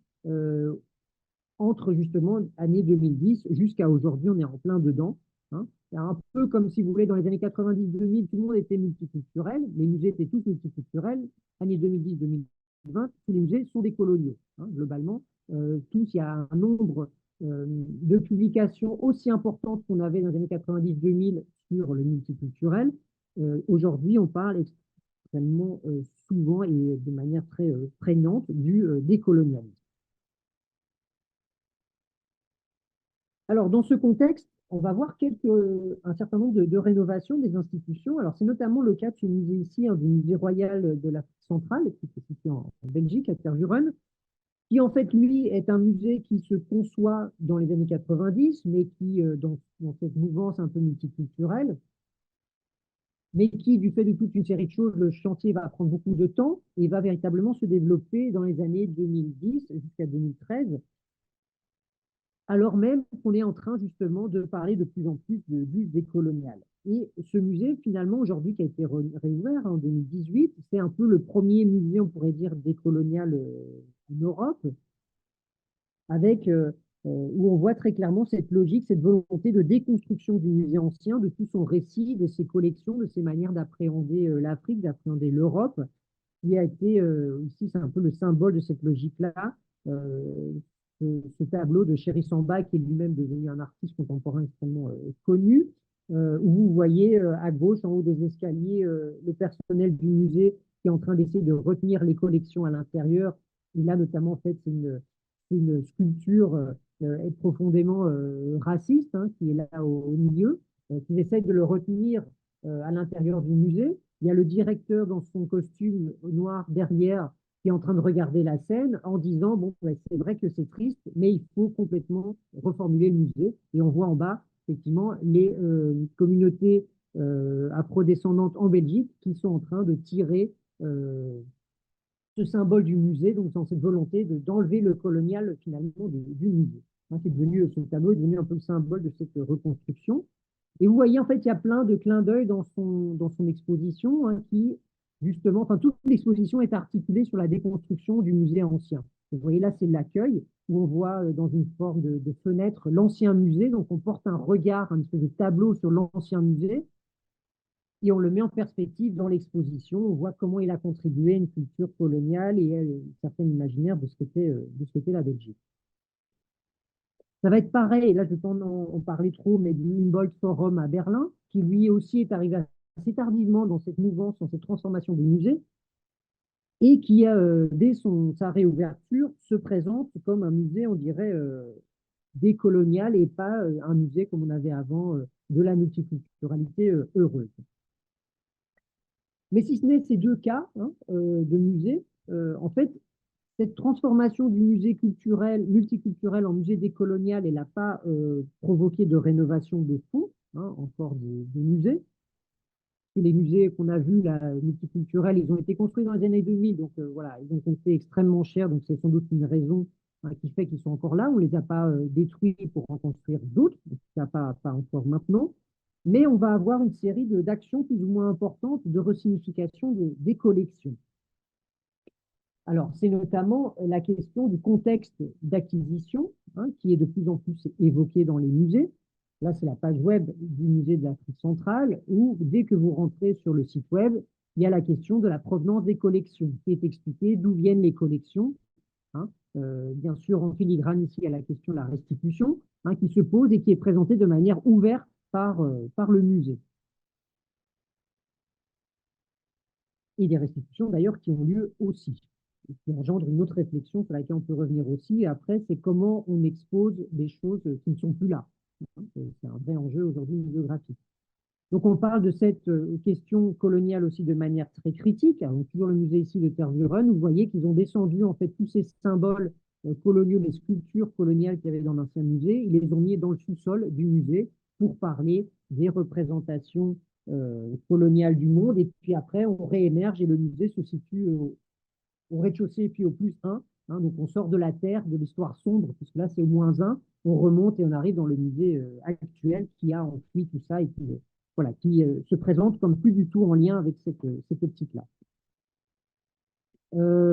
entre justement année 2010 jusqu'à aujourd'hui, on est en plein dedans. C'est un peu comme si vous voulez, dans les années 90-2000, tout le monde était multiculturel, les musées étaient tous multiculturels. Année 2010-2020, tous les musées sont des coloniaux, globalement. Tous, il y a un nombre de publications aussi importantes qu'on avait dans les années 90-2000 sur le multiculturel. Aujourd'hui, on parle extrêmement souvent et de manière très prégnante du décolonialisme. Alors, dans ce contexte, on va voir un certain nombre de rénovations des institutions. Alors, c'est notamment le cas de ce musée ici, du musée royal de l'Afrique centrale, qui est situé en Belgique, à Tervuren, qui en fait, lui, est un musée qui se conçoit dans les années 90, mais qui, dans cette mouvance un peu multiculturelle, mais qui, du fait de toute une série de choses, le chantier va prendre beaucoup de temps et va véritablement se développer dans les années 2010 jusqu'à 2013, alors même qu'on est en train justement de parler de plus en plus du décolonial. Et ce musée, finalement, aujourd'hui, qui a été réouvert en 2018, c'est un peu le premier musée, on pourrait dire, décolonial en Europe, avec où on voit très clairement cette logique, cette volonté de déconstruction du musée ancien, de tout son récit, de ses collections, de ses manières d'appréhender l'Afrique, d'appréhender l'Europe, qui a été ici, c'est un peu le symbole de cette logique-là. Ce tableau de Chéri Samba, qui est lui-même devenu un artiste contemporain extrêmement connu, où vous voyez à gauche, en haut des escaliers, le personnel du musée qui est en train d'essayer de retenir les collections à l'intérieur. Il a notamment, en fait, c'est une sculpture profondément raciste, qui est là au milieu, qui essaie de le retenir à l'intérieur du musée. Il y a le directeur dans son costume noir derrière qui est en train de regarder la scène en disant, bon, ouais, c'est vrai que c'est triste, mais il faut complètement reformuler le musée. Et on voit en bas, effectivement, les communautés afrodescendantes en Belgique qui sont en train de tirer ce symbole du musée, donc dans cette volonté d'enlever le colonial finalement du musée. Ce tableau est devenu un peu le symbole de cette reconstruction. Et vous voyez, en fait, il y a plein de clins d'œil dans son exposition qui, justement, enfin, toute l'exposition est articulée sur la déconstruction du musée ancien. Vous voyez, là, c'est l'accueil, où on voit dans une forme de fenêtre l'ancien musée. Donc, on porte un regard, un espèce de tableau sur l'ancien musée, et on le met en perspective dans l'exposition. On voit comment il a contribué à une culture coloniale et à une certaine imaginaire de ce qu'était la Belgique. Ça va être pareil, là je ne vais pas en parler trop, mais du Humboldt Forum à Berlin, qui lui aussi est arrivé assez tardivement dans cette mouvance, dans cette transformation du musée, et qui, dès sa réouverture, se présente comme un musée, on dirait, décolonial et pas un musée comme on avait avant de la multiculturalité heureuse. Mais si ce n'est ces deux cas hein, de musée, en fait, cette transformation du musée culturel, multiculturel en musée décolonial, elle n'a pas provoqué de rénovation de fond, hein, encore des musées. Les musées qu'on a vus, là, multiculturels, ils ont été construits dans les années 2000, donc voilà, ils ont coûté extrêmement cher, donc c'est sans doute une raison hein, qui fait qu'ils sont encore là. On ne les a pas détruits pour en construire d'autres, en tout cas pas encore maintenant. Mais on va avoir une série d'actions plus ou moins importantes de resignification des collections. Alors, c'est notamment la question du contexte d'acquisition, hein, qui est de plus en plus évoqué dans les musées. Là, c'est la page web du musée de l'Afrique centrale, où dès que vous rentrez sur le site web, il y a la question de la provenance des collections, qui est expliquée, d'où viennent les collections. Hein. Bien sûr, en filigrane, ici, il y a la question de la restitution, hein, qui se pose et qui est présentée de manière ouverte par le musée. Et des restitutions, d'ailleurs, qui ont lieu aussi, qui engendre une autre réflexion sur laquelle on peut revenir aussi. Et après, c'est comment on expose des choses qui ne sont plus là. C'est un vrai enjeu aujourd'hui muséographique. Donc, on parle de cette question coloniale aussi de manière très critique. Alors, toujours le musée ici de Tervuren, vous voyez qu'ils ont descendu en fait tous ces symboles coloniaux, les sculptures coloniales qu'il y avait dans l'ancien musée, ils les ont mis dans le sous-sol du musée pour parler des représentations coloniales du monde. Et puis après, on réémerge et le musée se situe au rez-de-chaussée et puis au plus 1. Hein, donc on sort de la terre, de l'histoire sombre, puisque là c'est au moins 1. On remonte et on arrive dans le musée actuel qui a enfoui tout ça et qui, voilà, qui se présente comme plus du tout en lien avec cette optique-là.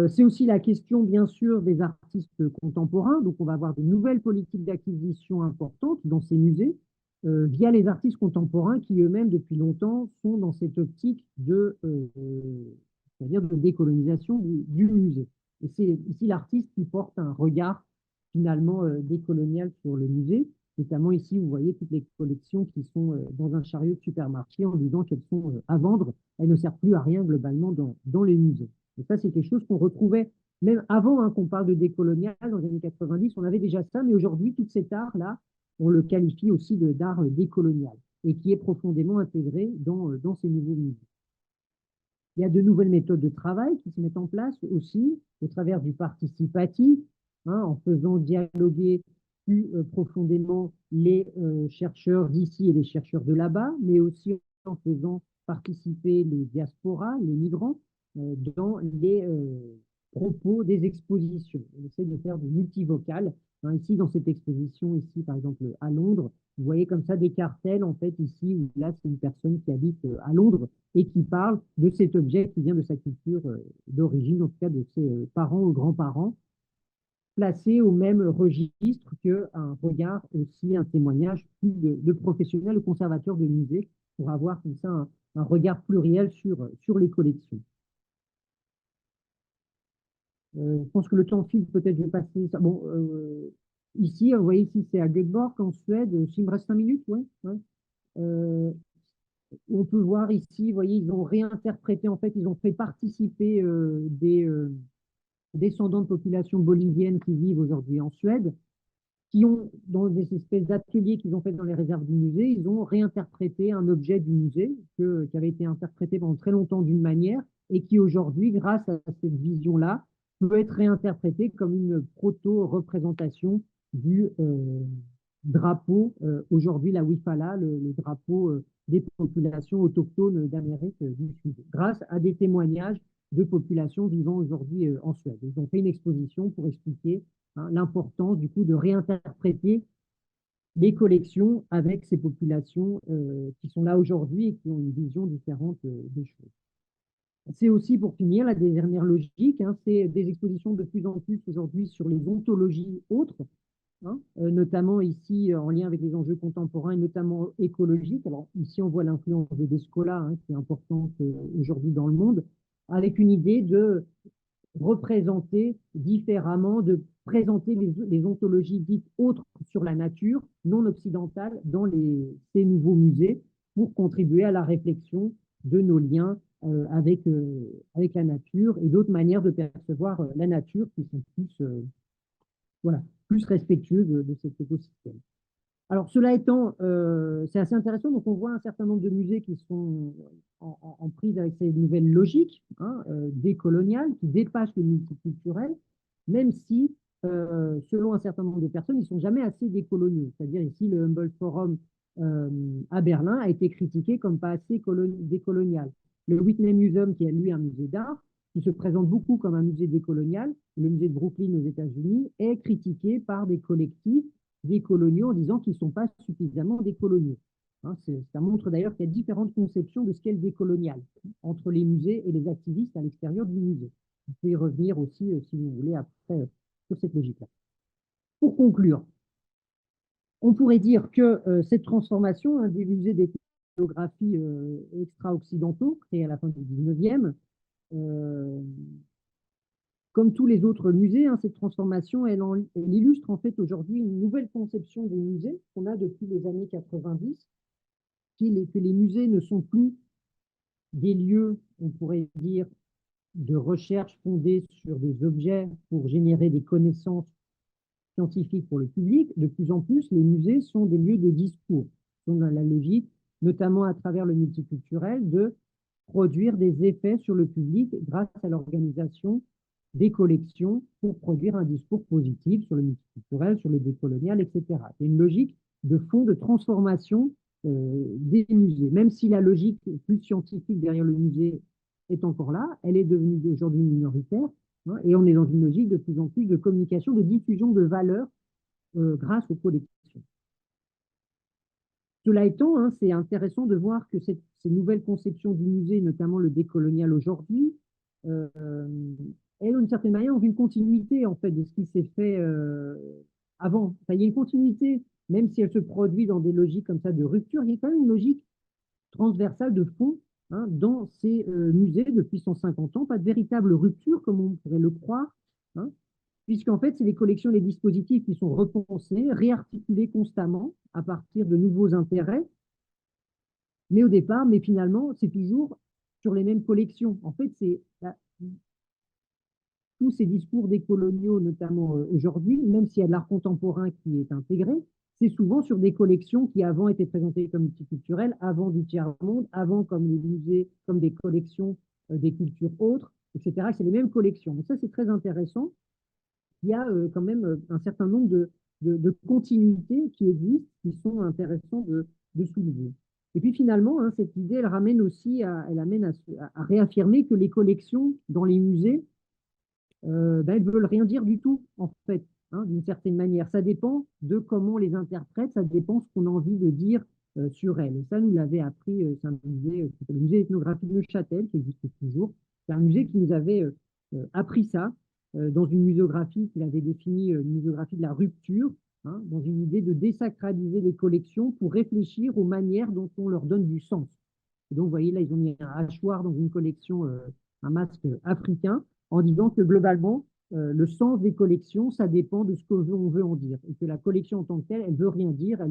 C'est aussi la question, bien sûr, des artistes contemporains. Donc, on va avoir de nouvelles politiques d'acquisition importantes dans ces musées via les artistes contemporains qui eux-mêmes, depuis longtemps, sont dans cette optique c'est-à-dire de décolonisation du musée. Et c'est ici l'artiste qui porte un regard finalement décolonial sur le musée. Notamment ici, vous voyez toutes les collections qui sont dans un chariot de supermarché en disant qu'elles sont à vendre. Elles ne servent plus à rien globalement dans les musées. Et ça, c'est quelque chose qu'on retrouvait même avant hein, qu'on parle de décolonial, dans les années 90, on avait déjà ça, mais aujourd'hui, tout cet art-là, on le qualifie aussi d'art décolonial et qui est profondément intégré dans ces nouveaux musées. Il y a de nouvelles méthodes de travail qui se mettent en place aussi au travers du participatif, hein, en faisant dialoguer plus profondément les chercheurs d'ici et les chercheurs de là-bas, mais aussi en faisant participer les diasporas, les migrants, dans les propos des expositions. On essaie de faire du multivocal. Hein, ici, dans cette exposition, ici, par exemple, à Londres, vous voyez comme ça des cartels, en fait, ici, où là, c'est une personne qui habite à Londres et qui parle de cet objet qui vient de sa culture d'origine, en tout cas de ses parents ou grands-parents, placé au même registre qu'un regard aussi, un témoignage plus de professionnels ou conservateurs de musées pour avoir comme ça un regard pluriel sur les collections. Je pense que le temps file, peut-être je vais passer ça. Bon, ici, vous voyez, ici c'est à Göteborg, en Suède. S'il me reste 5 minutes, ouais. Ouais. On peut voir ici, vous voyez, ils ont réinterprété, en fait, ils ont fait participer des descendants de populations boliviennes qui vivent aujourd'hui en Suède, qui ont, dans des espèces d'ateliers qu'ils ont fait dans les réserves du musée, ils ont réinterprété un objet du musée qui avait été interprété pendant très longtemps d'une manière et qui aujourd'hui, grâce à cette vision-là, peut être réinterprété comme une proto-représentation du drapeau, aujourd'hui la Wifala, le drapeau des populations autochtones d'Amérique du Sud, grâce à des témoignages de populations vivant aujourd'hui en Suède. Ils ont fait une exposition pour expliquer hein, l'importance du coup de réinterpréter les collections avec ces populations qui sont là aujourd'hui et qui ont une vision différente des choses. C'est aussi, pour finir, la dernière logique, hein, c'est des expositions de plus en plus aujourd'hui sur les ontologies autres, hein, notamment ici en lien avec les enjeux contemporains et notamment écologiques. Alors ici, on voit l'influence de Descola, hein, qui est importante aujourd'hui dans le monde, avec une idée de représenter différemment, de présenter les ontologies dites autres sur la nature, non occidentales, dans ces nouveaux musées, pour contribuer à la réflexion de nos liens avec la nature et d'autres manières de percevoir la nature qui sont voilà, plus respectueuses de cet écosystème. Alors, cela étant, c'est assez intéressant. Donc, on voit un certain nombre de musées qui sont en prise avec ces nouvelles logiques décoloniales, qui dépassent le multiculturel, même si, selon un certain nombre de personnes, ils ne sont jamais assez décoloniaux. C'est-à-dire, ici, le Humboldt Forum à Berlin a été critiqué comme pas assez décolonial. Le Whitney Museum, qui est lui un musée d'art, qui se présente beaucoup comme un musée décolonial, le musée de Brooklyn aux États-Unis, est critiqué par des collectifs décoloniaux en disant qu'ils ne sont pas suffisamment décoloniaux. Hein, ça montre d'ailleurs qu'il y a différentes conceptions de ce qu'est le décolonial entre les musées et les activistes à l'extérieur du musée. Vous pouvez y revenir aussi, si vous voulez, après, sur cette logique-là. Pour conclure, on pourrait dire que cette transformation des musées d'ethnographie extra-occidentaux, créés à la fin du 19e, comme tous les autres musées, cette transformation, elle illustre en fait aujourd'hui une nouvelle conception des musées qu'on a depuis les années 90, que les musées ne sont plus des lieux, on pourrait dire, de recherche fondés sur des objets pour générer des connaissances scientifiques pour le public. De plus en plus, les musées sont des lieux de discours. Sont dans la logique, notamment à travers le multiculturel, de produire des effets sur le public grâce à l'organisation des collections pour produire un discours positif sur le multiculturel, sur le décolonial, etc. C'est une logique de fond de transformation des musées. Même si la logique plus scientifique derrière le musée est encore là, elle est devenue aujourd'hui minoritaire, hein, et on est dans une logique de plus en plus de communication, de diffusion de valeurs grâce aux collections. Cela étant, c'est intéressant de voir que ces nouvelles conceptions du musée, notamment le décolonial aujourd'hui, elles, d'une certaine manière, ont une continuité en fait de ce qui s'est fait avant. Enfin, il y a une continuité, même si elle se produit dans des logiques comme ça de rupture, il y a quand même une logique transversale de fond dans ces musées depuis 150 ans, pas de véritable rupture comme on pourrait le croire, hein, puisqu'en fait, c'est les collections, les dispositifs qui sont repensés, réarticulés constamment à partir de nouveaux intérêts. Mais au départ, mais finalement, c'est toujours sur les mêmes collections. En fait, tous ces discours décoloniaux, notamment aujourd'hui, même s'il y a de l'art contemporain qui est intégré, c'est souvent sur des collections qui avant étaient présentées comme multiculturelles, avant du tiers-monde, avant comme les musées, comme des collections des cultures autres, etc. C'est les mêmes collections. Donc ça, c'est très intéressant. Il y a quand même un certain nombre de continuités qui existent, qui sont intéressantes de souligner. Et puis finalement, cette idée, elle ramène aussi elle amène à réaffirmer que les collections dans les musées, elles ne veulent rien dire du tout, en fait, d'une certaine manière. Ça dépend de comment on les interprète, ça dépend de ce qu'on a envie de dire sur elles. Et ça, nous l'avait appris, c'est un musée, le musée ethnographique de Neuchâtel, qui existe toujours. C'est un musée qui nous avait appris ça, dans une muséographie qu'il avait définie, une muséographie de la rupture, dans une idée de désacraliser les collections pour réfléchir aux manières dont on leur donne du sens. Et donc, vous voyez, là, ils ont mis un hachoir dans une collection, un masque africain, en disant que globalement, le sens des collections, ça dépend de ce qu'on veut en dire. Et que la collection en tant que telle, elle ne veut rien dire.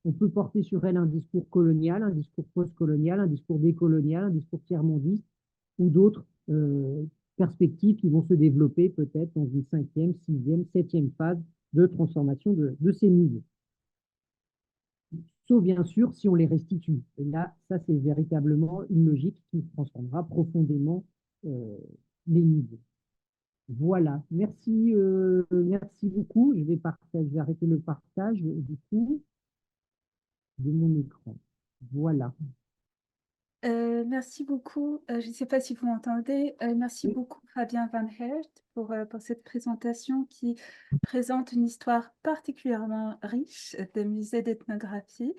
On peut porter sur elle un discours colonial, un discours post-colonial, un discours décolonial, un discours tiers-mondiste, ou d'autres perspectives qui vont se développer peut-être dans une 5e, 6e, 7e phase de transformation de ces milieux. Sauf bien sûr si on les restitue. Et là, ça c'est véritablement une logique qui transformera profondément les milieux. Voilà, merci beaucoup. Je vais arrêter le partage du coup de mon écran. Voilà. Merci beaucoup. Je ne sais pas si vous m'entendez. Merci Oui. beaucoup, Fabien Van Hert, pour cette présentation qui présente une histoire particulièrement riche des musées d'ethnographie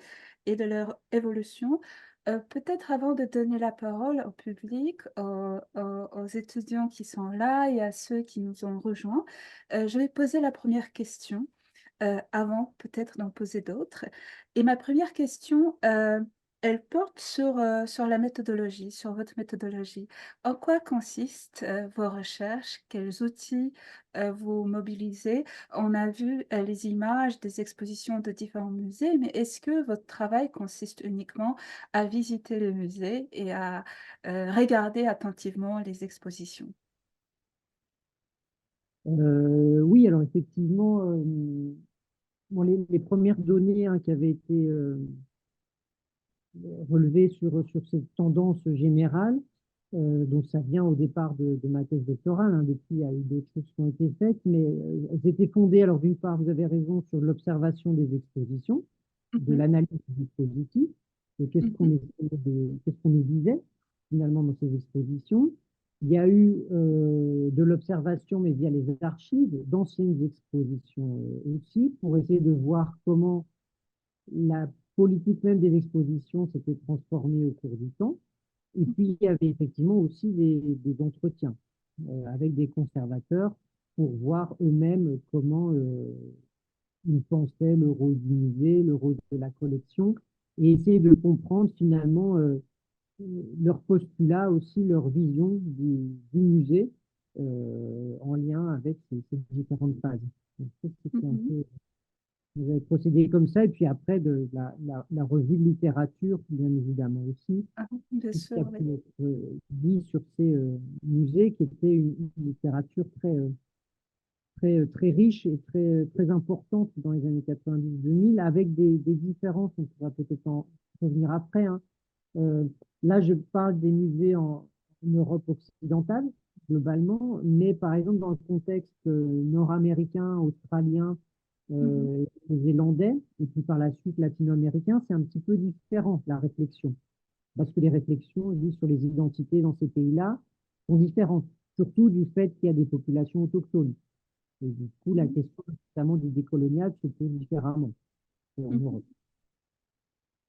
et de leur évolution. Peut-être avant de donner la parole au public, aux étudiants qui sont là et à ceux qui nous ont rejoints, je vais poser la première question avant peut-être d'en poser d'autres. Et ma première question elle porte sur la méthodologie, sur votre méthodologie. En quoi consistent vos recherches? Quels outils vous mobilisez? On a vu les images des expositions de différents musées, mais est-ce que votre travail consiste uniquement à visiter le musée et à regarder attentivement les expositions? Oui, alors effectivement, bon, les premières données hein, qui avaient été relevées sur cette tendance générale, donc ça vient au départ de ma thèse doctorale, hein, depuis il y a eu d'autres choses qui ont été faites, mais elles étaient fondées, alors d'une part, vous avez raison, sur l'observation des expositions, de Mhm, l'analyse du dispositif, de mhm, qu'est-ce qu'on nous disait finalement dans ces expositions. Il y a eu de l'observation, mais via les archives, d'anciennes expositions aussi, pour essayer de voir comment la politique même des expositions s'était transformée au cours du temps. Et puis, il y avait effectivement aussi des entretiens avec des conservateurs pour voir eux-mêmes comment ils pensaient le rôle du musée, le rôle de la collection, et essayer de comprendre finalement leur postulat aussi, leur vision du musée en lien avec ces différentes phases. Donc, ça, c'était un mhm. peu, vous avez procédé comme ça, et puis après, la revue de littérature, bien évidemment aussi, Ah, bien tout ce qui a sûr, oui. pu être dit sur ces musées, qui était une littérature très riche et très importante dans les années 90-2000, avec des différences, on pourra peut-être en revenir après, hein. Euh, Là, je parle des musées en Europe occidentale, globalement, mais par exemple, dans le contexte nord-américain, australien, Mhm, zélandais, et puis par la suite latino-américain, c'est un petit peu différent, la réflexion. Parce que les réflexions liées sur les identités dans ces pays-là sont différentes, surtout du fait qu'il y a des populations autochtones. Et du coup, la mhm, question notamment du décolonial se pose différemment en mhm. Europe.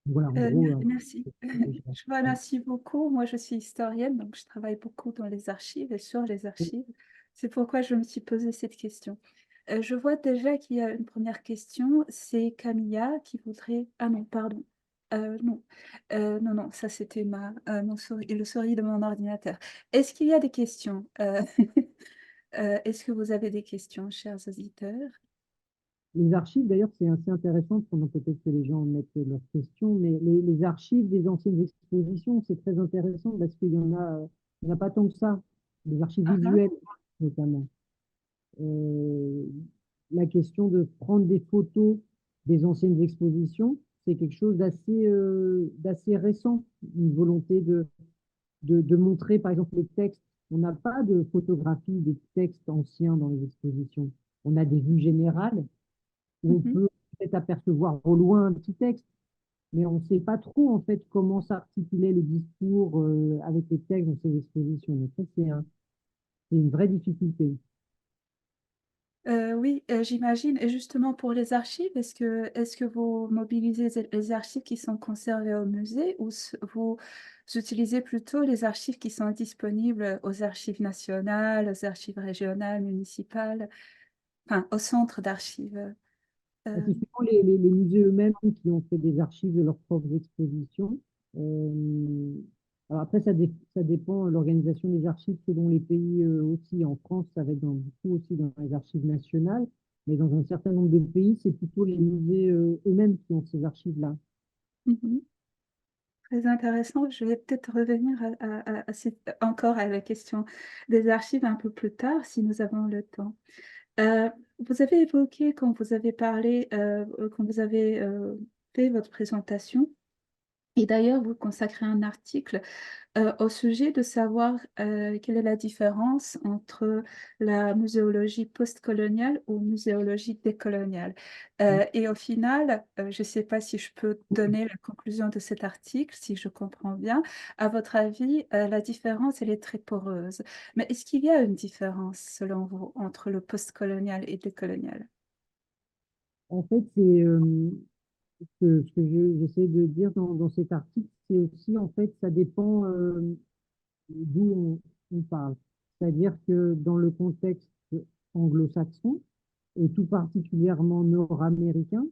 Voilà, en gros. Merci. Je vous remercie beaucoup. Moi, je suis historienne, donc je travaille beaucoup dans les archives et sur les archives. C'est pourquoi je me suis posé cette question. Je vois déjà qu'il y a une première question. C'est Camilla qui voudrait... Ah non, pardon. Non. Non, ça c'était le souris de mon ordinateur. Est-ce qu'il y a des questions? Est-ce que vous avez des questions, chers auditeurs? Les archives, d'ailleurs, c'est assez intéressant, pendant peut-être que les gens mettent leurs questions, mais les archives des anciennes expositions, c'est très intéressant parce il y en a pas tant que ça, les archives Ah, ah. visuelles notamment. Euh, la question de prendre des photos des anciennes expositions, c'est quelque chose d'assez récent, une volonté de montrer, par exemple, les textes. On n'a pas de photographie des textes anciens dans les expositions. On a des vues générales où on Mhm. peut peut-être apercevoir au loin un petit texte, mais on ne sait pas trop en fait comment s'articulait le discours avec les textes dans ces expositions. Donc ça, c'est une vraie difficulté. Oui, j'imagine. Et justement pour les archives, est-ce que vous mobilisez les archives qui sont conservées au musée ou vous utilisez plutôt les archives qui sont disponibles aux archives nationales, aux archives régionales, municipales, enfin au centre d'archives? C'est Euh, souvent les musées eux-mêmes qui ont fait des archives de leurs propres expositions. Euh, alors après, ça dépend de l'organisation des archives selon les pays aussi. En France, ça va être beaucoup aussi dans les archives nationales, mais dans un certain nombre de pays, c'est plutôt les musées eux-mêmes qui ont ces archives-là. mhm. Très intéressant. Je vais peut-être revenir encore à la question des archives un peu plus tard, si nous avons le temps. Euh, Vous avez évoqué quand vous avez parlé, quand vous avez fait votre présentation, et d'ailleurs vous consacrez un article au sujet de savoir quelle est la différence entre la muséologie postcoloniale ou muséologie décoloniale. Et au final, je ne sais pas si je peux donner la conclusion de cet article, si je comprends bien. À votre avis, la différence, elle est très poreuse. Mais est-ce qu'il y a une différence, selon vous, entre le postcolonial et le décolonial? En fait, ce que j'essaie de dire dans cet article, c'est aussi, en fait, ça dépend d'où on parle. C'est-à-dire que dans le contexte anglo-saxon, et tout particulièrement nord-américain,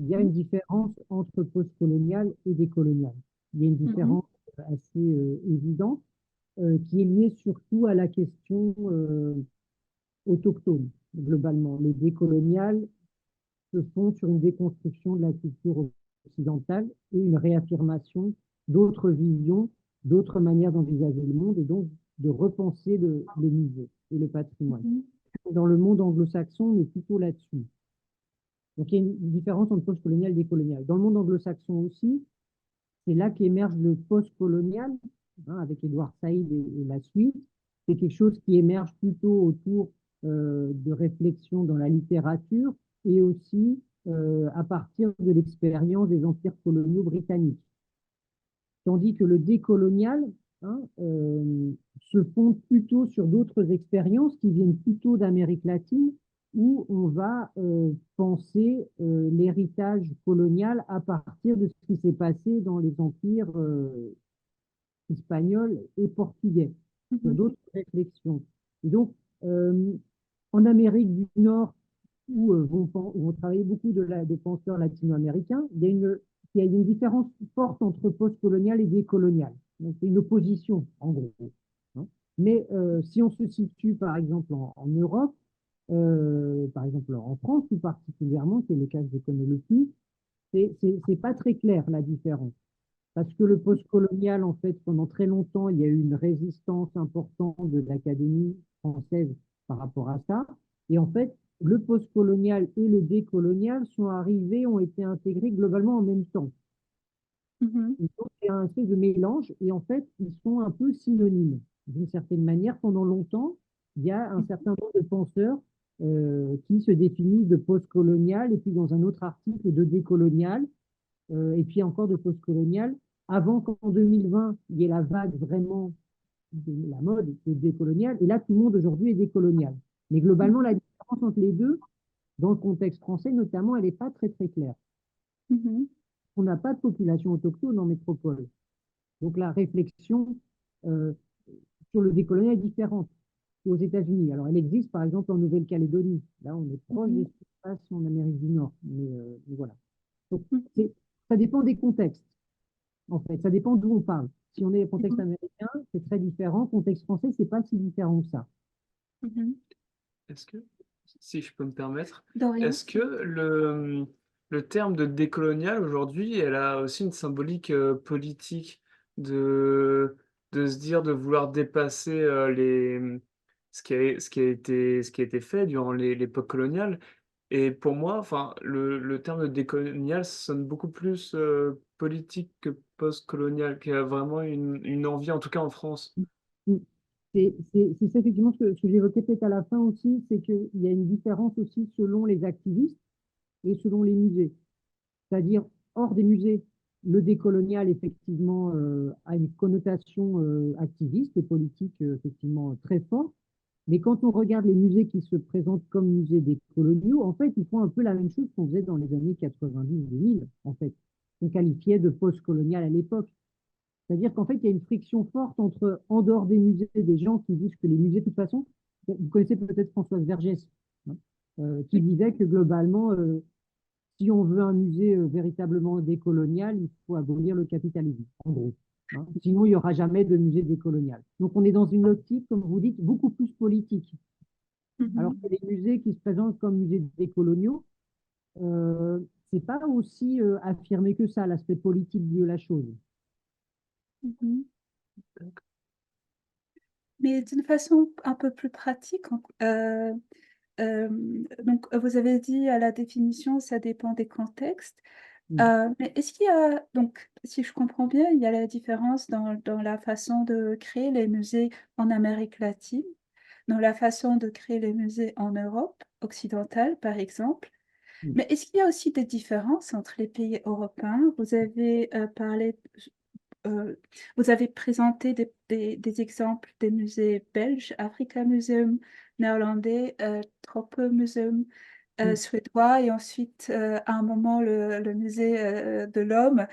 il y a une différence entre postcolonial et décolonial. Il y a une Mhm. différence assez évidente qui est liée surtout à la question autochtone, globalement. Le décolonial se fond sur une déconstruction de la culture occidentale et une réaffirmation d'autres visions, d'autres manières d'envisager le monde et donc de repenser le musée et le patrimoine. Mhm. Dans le monde anglo-saxon, on est plutôt là-dessus. Donc il y a une différence entre post-colonial et décolonial. Dans le monde anglo-saxon aussi, c'est là qu'émerge le post-colonial, hein, avec Edward Said et la suite. C'est quelque chose qui émerge plutôt autour de réflexions dans la littérature et aussi à partir de l'expérience des empires coloniaux britanniques. Tandis que le décolonial, hein, se fonde plutôt sur d'autres expériences qui viennent plutôt d'Amérique latine, où on va penser l'héritage colonial à partir de ce qui s'est passé dans les empires espagnols et portugais, sur Mhm. d'autres réflexions. Et donc, euh, en Amérique du Nord, où vont travailler beaucoup de penseurs latino-américains, il y a une différence forte entre postcolonial et décolonial. C'est une opposition, en gros, hein. Mais si on se situe, par exemple, en Europe, par exemple en France plus particulièrement, qui est le cas que je connais le plus, c'est pas très clair la différence. Parce que le postcolonial, en fait, pendant très longtemps, il y a eu une résistance importante de l'Académie française par rapport à ça. Et en fait, le postcolonial et le décolonial sont arrivés, ont été intégrés globalement en même temps. Mhm. Et donc, il y a un espèce de mélange, et en fait, ils sont un peu synonymes. D'une certaine manière, pendant longtemps, il y a un certain nombre de penseurs qui se définissent de postcolonial, et puis dans un autre article de décolonial, et puis encore de postcolonial, avant qu'en 2020, il y ait la vague vraiment de la mode de décolonial, et là, tout le monde aujourd'hui est décolonial. Mais globalement, la différence entre les deux, dans le contexte français notamment, elle n'est pas très très claire. Mhm. On n'a pas de population autochtone en métropole. Donc la réflexion euh, sur le décolonial est différente qu'aux États-Unis. Alors elle existe par exemple en Nouvelle-Calédonie. Là, on est proche de Mhm. ce qui se passe en Amérique du Nord. Mais voilà. Donc Mhm. ça dépend des contextes, en fait. Ça dépend d'où on parle. Si on est au contexte Mhm. américain, c'est très différent. Contexte français, c'est pas si différent que ça. Mhm. Est-ce que, si je peux me permettre, Dorian? est-ce que le terme de décolonial aujourd'hui, elle a aussi une symbolique politique de, de se dire de vouloir dépasser ce qui a été fait durant l'époque coloniale. Et pour moi, enfin, le terme de décolonial sonne beaucoup plus politique que post-colonial, qui a vraiment une envie, en tout cas en France. C'est ça effectivement ce que j'évoquais peut-être à la fin aussi, c'est qu'il y a une différence aussi selon les activistes et selon les musées. C'est-à-dire, hors des musées, le décolonial, effectivement, a une connotation activiste et politique, effectivement, très forte. Mais quand on regarde les musées qui se présentent comme musées décoloniaux, en fait, ils font un peu la même chose qu'on faisait dans les années 90-2000, en fait. On qualifiait de post-colonial à l'époque. C'est-à-dire qu'en fait, il y a une friction forte entre, en dehors des musées, des gens qui disent que les musées, de toute façon, vous connaissez peut-être Françoise Vergès, hein, qui disait que globalement, si on veut un musée véritablement décolonial, il faut abolir le capitalisme, en gros, hein. Sinon, il n'y aura jamais de musée décolonial. Donc, on est dans une optique, comme vous dites, beaucoup plus politique. Alors Mhm. que les musées qui se présentent comme musées décoloniaux, euh, c'est pas aussi affirmé que ça, l'aspect politique de la chose. Mhm. Mais d'une façon un peu plus pratique, euh, donc vous avez dit à la définition, ça dépend des contextes. Mm. Mais est-ce qu'il y a, donc si je comprends bien, il y a la différence dans la façon de créer les musées en Amérique latine, dans la façon de créer les musées en Europe occidentale, par exemple. Mm. Mais est-ce qu'il y a aussi des différences entre les pays européens? Vous avez parlé euh, vous avez présenté des exemples des musées belges, Africa Museum, néerlandais, Tropenmuseum, Mm. suédois, et ensuite à un moment le musée de l'homme,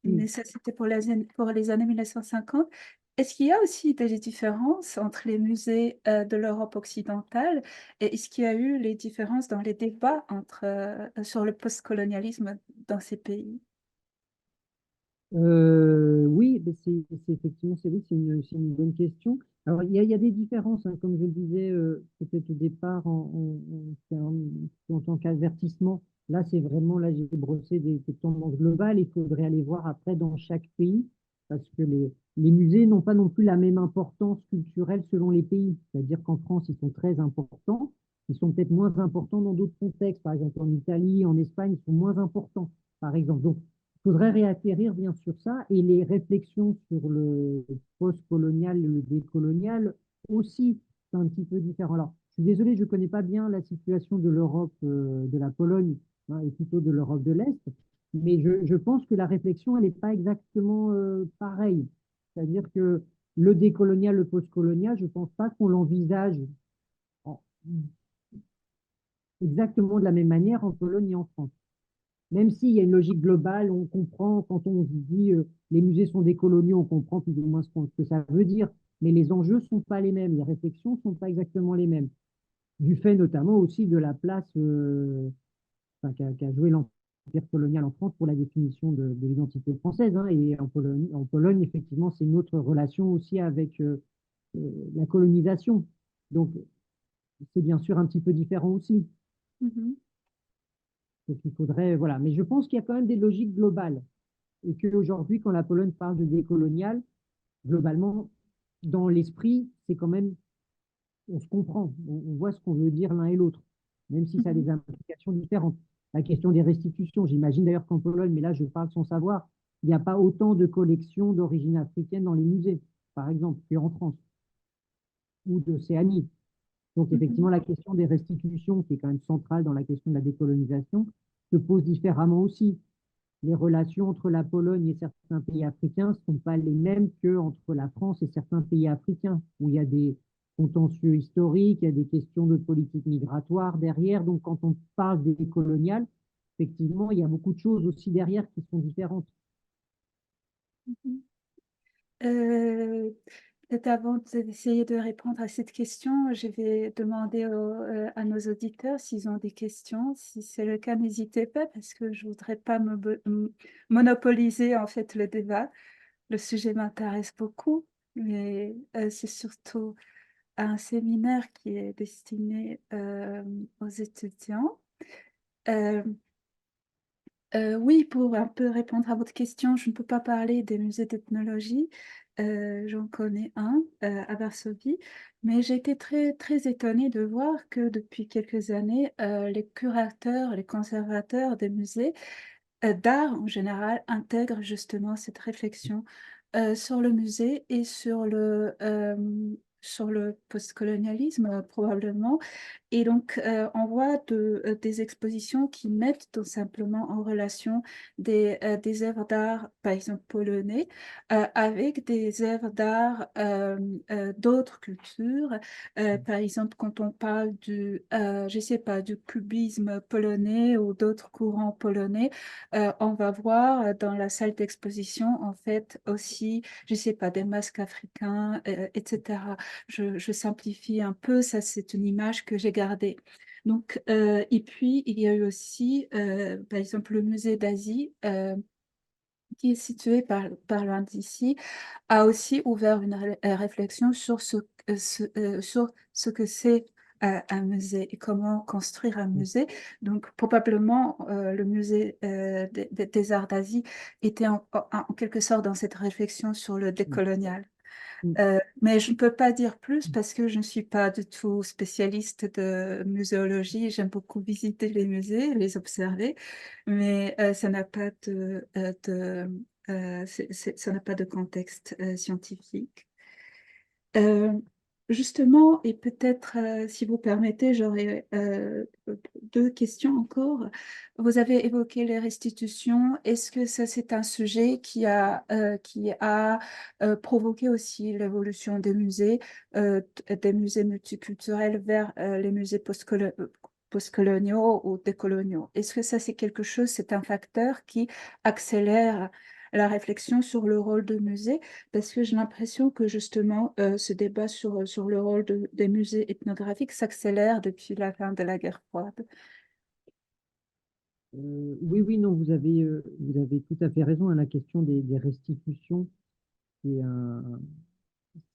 Mm. mais ça c'était pour les années 1950. Est-ce qu'il y a aussi des différences entre les musées de l'Europe occidentale et est-ce qu'il y a eu les différences dans les débats sur le postcolonialisme dans ces pays? Oui, mais effectivement, c'est oui, c'est une bonne question. Alors, il y a des différences, hein, comme je le disais peut-être au départ en tant qu'avertissement. Là, c'est vraiment, là, j'ai brossé des tendances globales. Il faudrait aller voir après dans chaque pays, parce que les musées n'ont pas non plus la même importance culturelle selon les pays. C'est-à-dire qu'en France, ils sont très importants. Ils sont peut-être moins importants dans d'autres contextes. Par exemple, en Italie, en Espagne, ils sont moins importants, par exemple. Donc, il faudrait réatterrir bien sur ça et les réflexions sur le post-colonial, le décolonial aussi, c'est un petit peu différent. Alors, je suis désolé, je ne connais pas bien la situation de l'Europe, de la Pologne, hein, et plutôt de l'Europe de l'Est, mais je pense que la réflexion, elle n'est pas exactement pareille. C'est-à-dire que le décolonial, le post-colonial, je ne pense pas qu'on l'envisage en- exactement de la même manière en Pologne et en France. Même s'il y a une logique globale, on comprend quand on dit les musées sont décoloniaux, on comprend plus ou moins ce que ça veut dire, mais les enjeux ne sont pas les mêmes, les réflexions ne sont pas exactement les mêmes, du fait notamment aussi de la place enfin, qu'a joué l'empire colonial en France pour la définition de l'identité française, hein, et en Pologne, effectivement, c'est une autre relation aussi avec la colonisation. Donc, c'est bien sûr un petit peu différent aussi. Mhm. Donc, il faudrait, voilà. Mais je pense qu'il y a quand même des logiques globales. Et qu'aujourd'hui, quand la Pologne parle de décolonial, globalement, dans l'esprit, c'est quand même, on se comprend, on voit ce qu'on veut dire l'un et l'autre, même si ça a Mhm. des implications différentes. La question des restitutions, j'imagine d'ailleurs qu'en Pologne, mais là je parle sans savoir, il n'y a pas autant de collections d'origine africaine dans les musées, par exemple, qu'en France, ou d'Océanie. Donc effectivement, Mhm. la question des restitutions, qui est quand même centrale dans la question de la décolonisation, se pose différemment aussi. Les relations entre la Pologne et certains pays africains ne sont pas les mêmes qu'entre la France et certains pays africains, où il y a des contentieux historiques, il y a des questions de politique migratoire derrière. Donc, quand on parle des coloniales, effectivement, il y a beaucoup de choses aussi derrière qui sont différentes. Mhm. Euh, Peut-être avant d'essayer de répondre à cette question, je vais demander à nos auditeurs s'ils ont des questions. Si c'est le cas, n'hésitez pas parce que je voudrais pas monopoliser en fait le débat. Le sujet m'intéresse beaucoup, mais c'est surtout un séminaire qui est destiné aux étudiants. Euh, oui, pour un peu répondre à votre question, je ne peux pas parler des musées d'ethnologie. J'en connais un à Varsovie, mais j'ai été très, très étonnée de voir que depuis quelques années, les curateurs, les conservateurs des musées d'art en général intègrent justement cette réflexion sur le musée et sur le postcolonialisme probablement. Et donc, on voit des expositions qui mettent tout simplement en relation des œuvres d'art, par exemple polonais, avec des œuvres d'art d'autres cultures. Par exemple, quand on parle je sais pas, du cubisme polonais ou d'autres courants polonais, on va voir dans la salle d'exposition, en fait, aussi, je sais pas, des masques africains, etc. Je simplifie un peu, ça c'est une image que j'ai gardée. Donc, et puis, il y a eu aussi, par exemple, le musée d'Asie, qui est situé par loin d'ici, a aussi ouvert une réflexion sur sur ce que c'est un musée et comment construire un musée. Donc, probablement, le musée des arts d'Asie était en quelque sorte dans cette réflexion sur le décolonial. Mais je ne peux pas dire plus parce que je ne suis pas du tout spécialiste de muséologie. J'aime beaucoup visiter les musées, les observer, mais ça n'a pas ça n'a pas de contexte scientifique. Euh, Justement, et peut-être, si vous permettez, j'aurais deux questions encore. Vous avez évoqué les restitutions. Est-ce que ça, c'est un sujet qui a provoqué aussi l'évolution des musées multiculturels vers les musées postcoloniaux ou décoloniaux? Est-ce que ça, c'est quelque chose, c'est un facteur qui accélère la réflexion sur le rôle de musée? Parce que j'ai l'impression que justement, ce débat sur le rôle des musées ethnographiques s'accélère depuis la fin de la guerre froide. Oui, oui, non, vous avez tout à fait raison, hein. La question des restitutions, c'est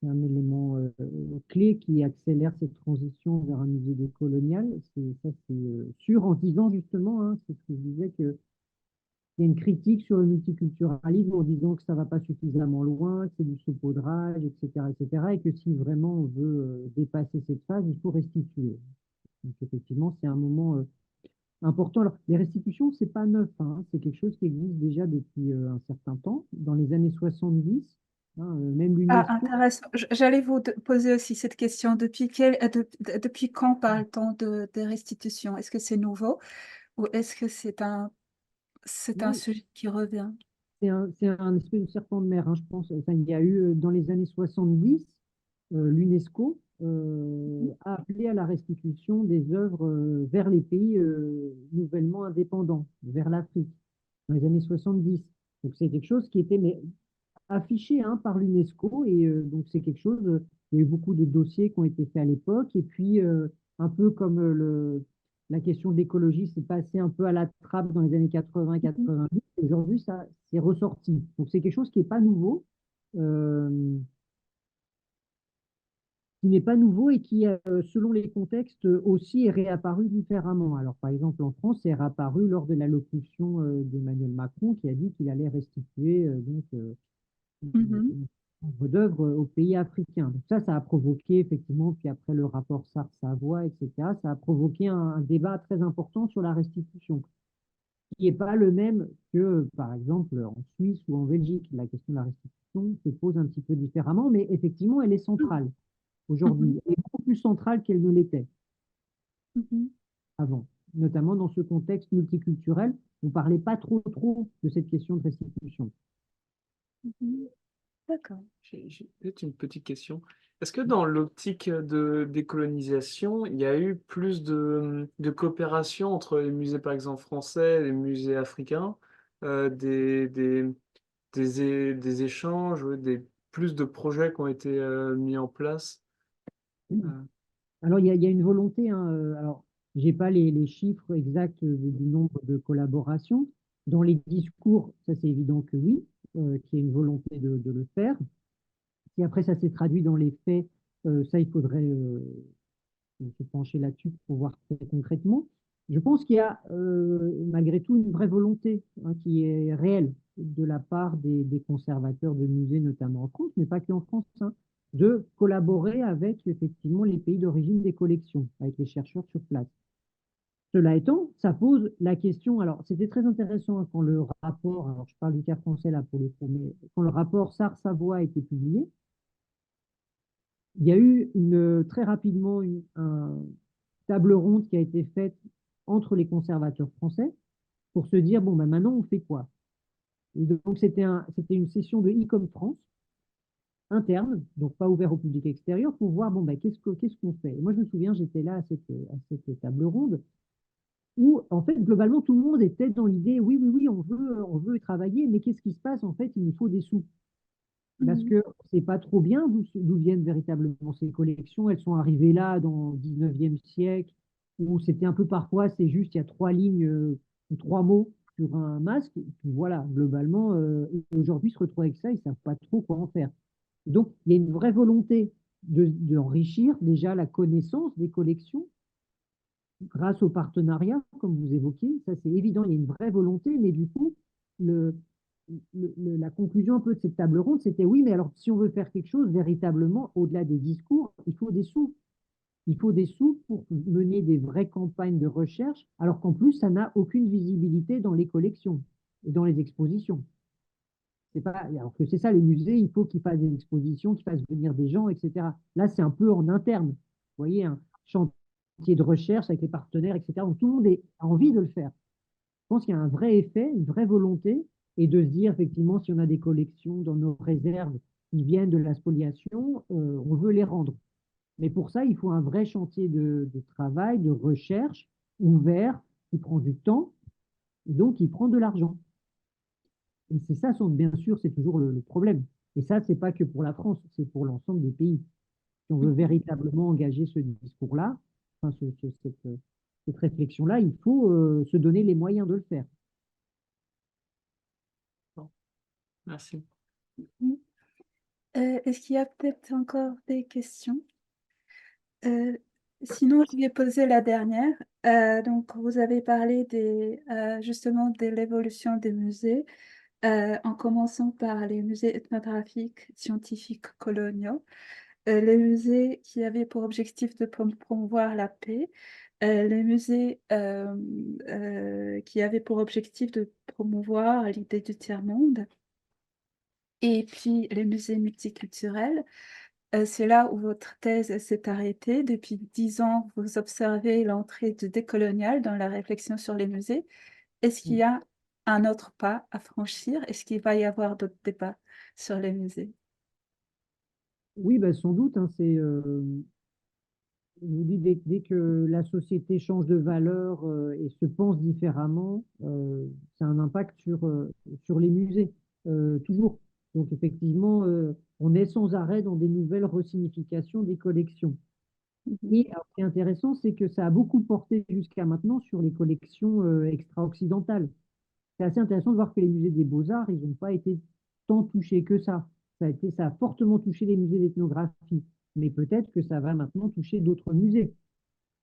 c'est un élément clé qui accélère cette transition vers un musée décolonial. Ça, c'est sûr, en se disant justement, hein, c'est ce que je disais, qu'il y a une critique sur le multiculturalisme en disant que ça ne va pas suffisamment loin, que c'est du saupoudrage, etc., etc., et que si vraiment on veut dépasser cette phase, il faut restituer. Donc effectivement, c'est un moment important. Alors, les restitutions, c'est pas neuf, hein, c'est quelque chose qui existe déjà depuis un certain temps. Dans les années 70, hein, même Ah, l'UNESCO. intéressant. J'allais vous poser aussi cette question. Depuis quand parle-t-on de restitution? Est-ce que c'est nouveau ou est-ce que c'est un Oui, sujet qui revient? c'est un espèce de serpent de mer, hein, je pense. Enfin, il y a eu, dans les années 70, l'UNESCO a appelé à la restitution des œuvres vers les pays nouvellement indépendants, vers l'Afrique, dans les années 70. Donc, c'est quelque chose qui était affiché, hein, par l'UNESCO, et donc c'est quelque chose, il y a eu beaucoup de dossiers qui ont été faits à l'époque, et puis un peu comme la question de l'écologie s'est passée un peu à la trappe dans les années Mhm. 80-90, aujourd'hui ça c'est ressorti. Donc c'est quelque chose qui n'est pas nouveau, euh, et qui, selon les contextes, aussi est réapparu différemment. Alors, par exemple, en France, c'est réapparu lors de l'allocution d'Emmanuel Macron qui a dit qu'il allait restituer Mhm. une œuvre d'œuvre aux pays africains. Donc ça a provoqué effectivement, puis après le rapport Sarr-Savoie, etc., ça a provoqué un débat très important sur la restitution, qui n'est pas le même que, par exemple, en Suisse ou en Belgique. La question de la restitution se pose un petit peu différemment, mais effectivement, elle est centrale Mhm. aujourd'hui, et beaucoup plus centrale qu'elle ne l'était Mhm. avant, notamment dans ce contexte multiculturel. On ne parlait pas trop de cette question de restitution. Mhm. D'accord. J'ai peut-être une petite question. Est-ce que dans l'optique de décolonisation, il y a eu plus de coopération entre les musées, par exemple, français et les musées africains, euh, des, des, des échanges, ouais, plus de projets qui ont été mis en place? euh, Alors, il y a une volonté, hein, alors, j'ai pas les chiffres exacts du nombre de collaborations. Dans les discours, ça c'est évident que oui, qu'il y a une volonté de le faire. Si après ça s'est traduit dans les faits, ça il faudrait se pencher là-dessus pour voir très concrètement. Je pense qu'il y a malgré tout une vraie volonté, hein, qui est réelle de la part des conservateurs de musées, notamment en France, mais pas qu'en France, hein, de collaborer avec effectivement les pays d'origine des collections, avec les chercheurs sur place. Cela étant, ça pose la question, alors c'était très intéressant, hein, quand le rapport, alors je parle du cas français là pour le coup, mais quand le rapport Sarr-Savoie a été publié, il y a eu très rapidement un table ronde qui a été faite entre les conservateurs français pour se dire, bon, ben maintenant, on fait quoi? Et donc, c'était une session de e-com France interne, donc pas ouvert au public extérieur, pour voir, bon, ben, qu'est-ce qu'on fait? Et moi, je me souviens, j'étais là à cette table ronde où, en fait, globalement, tout le monde était dans l'idée, oui, oui, oui, on veut y travailler, mais qu'est-ce qui se passe? En fait, il nous faut des sous. Parce Mhm. que c'est pas trop bien d'où viennent véritablement ces collections. Elles sont arrivées là dans le 19e siècle, où c'était un peu parfois, c'est juste, il y a trois lignes ou trois mots sur un masque. Et puis voilà, globalement, aujourd'hui, se retrouver avec ça, ils savent pas trop quoi en faire. Donc, il y a une vraie volonté d'enrichir déjà la connaissance des collections grâce au partenariat, comme vous évoquiez. Ça, c'est évident, il y a une vraie volonté, mais du coup, le, la conclusion un peu de cette table ronde, c'était oui, mais alors si on veut faire quelque chose véritablement, au-delà des discours, il faut des sous. Il faut des sous pour mener des vraies campagnes de recherche, alors qu'en plus, ça n'a aucune visibilité dans les collections et dans les expositions. C'est pas, alors que c'est ça, les musées, il faut qu'ils fassent des expositions, qu'ils fassent venir des gens, etc. Là, c'est un peu en interne. Vous voyez, un chantier de recherche avec les partenaires, etc. Donc tout le monde a envie de le faire. Je pense qu'il y a un vrai effet, une vraie volonté, et de se dire, effectivement, si on a des collections dans nos réserves qui viennent de la spoliation, on veut les rendre. Mais pour ça, il faut un vrai chantier de travail, de recherche, ouvert, qui prend du temps, et donc qui prend de l'argent. Et c'est ça, bien sûr, c'est toujours le problème. Et ça, c'est pas que pour la France, c'est pour l'ensemble des pays. Si on veut Mhm. véritablement engager ce discours-là, enfin, cette réflexion-là, il faut se donner les moyens de le faire. Bon, merci. Mhm. Est-ce qu'il y a peut-être encore des questions? Sinon, je vais poser la dernière. Donc, vous avez parlé justement de l'évolution des musées, en commençant par les musées ethnographiques, scientifiques, coloniaux, les musées qui avaient pour objectif de promouvoir la paix, les musées qui avaient pour objectif de promouvoir l'idée du tiers-monde, et puis les musées multiculturels. C'est là où votre thèse s'est arrêtée. Depuis 10 ans, vous observez l'entrée du décolonial dans la réflexion sur les musées. Est-ce qu'il y a un autre pas à franchir? Est-ce qu'il va y avoir d'autres débats sur les musées? Oui, bah, sans doute, hein, je vous dis, dès que la société change de valeur et se pense différemment, ça a un impact sur les musées, toujours. Donc effectivement, on est sans arrêt dans des nouvelles resignifications des collections. Mhm, Et alors, ce qui est intéressant, c'est que ça a beaucoup porté jusqu'à maintenant sur les collections extra-occidentales. C'est assez intéressant de voir que les musées des beaux-arts, ils n'ont pas été tant touchés que ça. Ça a fortement touché les musées d'ethnographie, mais peut-être que ça va maintenant toucher d'autres musées,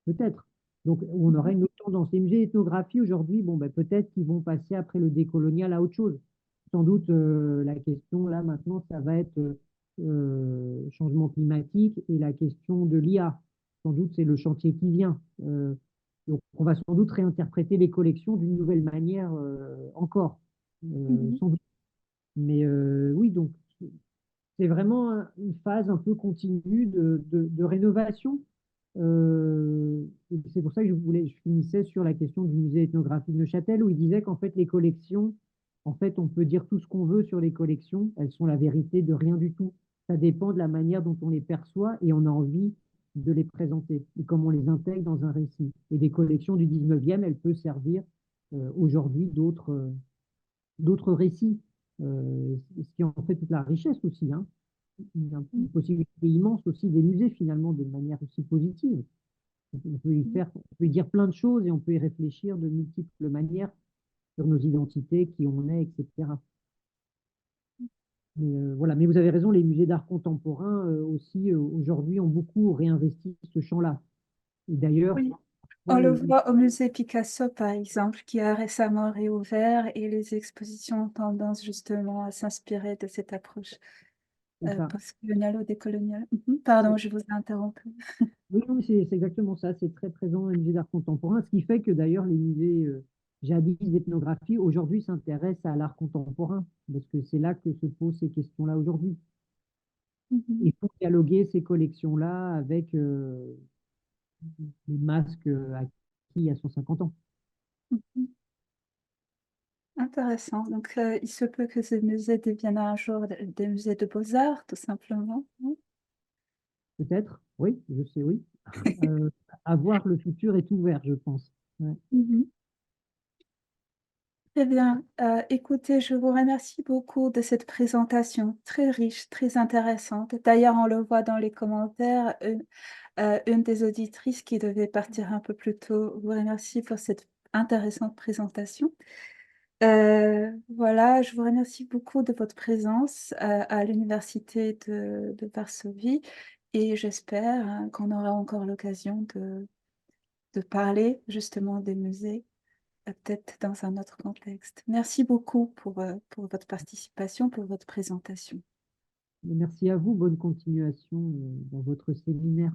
peut-être. Donc, on aurait mhm, une autre tendance. Les musées d'ethnographie, aujourd'hui, bon, ben, peut-être qu'ils vont passer après le décolonial à autre chose. Sans doute, la question, là, maintenant, ça va être changement climatique et la question de l'IA. Sans doute, c'est le chantier qui vient. Donc, on va sans doute réinterpréter les collections d'une nouvelle manière encore, mhm, sans doute. Mais oui, donc, c'est vraiment une phase un peu continue de rénovation. Et c'est pour ça que je finissais sur la question du musée ethnographique de Neuchâtel, où il disait qu'en fait, les collections, en fait, on peut dire tout ce qu'on veut sur les collections, elles sont la vérité de rien du tout. Ça dépend de la manière dont on les perçoit et on a envie de les présenter et comment on les intègre dans un récit. Et des collections du 19e, elles peuvent servir aujourd'hui d'autres récits, ce qui en fait toute la richesse aussi, hein. Une possibilité immense aussi des musées finalement de manière aussi positive. mhm, On peut y dire plein de choses et on peut y réfléchir de multiples manières sur nos identités, qui on est, etc. Mais voilà. Mais vous avez raison, les musées d'art contemporain aussi aujourd'hui ont beaucoup réinvesti ce champ-là. Et d'ailleurs, oui. On parfois, le voit au musée Picasso, par exemple, qui a récemment réouvert, et les expositions ont tendance justement à s'inspirer de cette approche c'est ça. postcoloniale ou décoloniale. Mhm. Pardon, je vous ai interrompu. Oui, non, mais c'est exactement ça. C'est très présent dans les musées d'art contemporain, ce qui fait que d'ailleurs les musées jadis d'ethnographie aujourd'hui s'intéressent à l'art contemporain, parce que c'est là que se posent ces questions-là aujourd'hui. Mhm. Il faut dialoguer ces collections-là avec les masques acquis il y a 150 ans. Mhm. Intéressant. Donc, il se peut que ces musées deviennent un jour des musées de beaux-arts, tout simplement. Peut-être, oui, je sais, oui. Euh, à voir, le futur est ouvert, je pense. Ouais. Mhm. Très bien. Écoutez, je vous remercie beaucoup de cette présentation très riche, très intéressante. D'ailleurs, on le voit dans les commentaires, une des auditrices qui devait partir un peu plus tôt vous remercie pour cette intéressante présentation. Voilà, je vous remercie beaucoup de votre présence à l'Université de Varsovie, et j'espère qu'on aura encore l'occasion de parler justement des musées, peut-être dans un autre contexte. Merci beaucoup pour votre participation, pour votre présentation. Merci à vous, bonne continuation dans votre séminaire.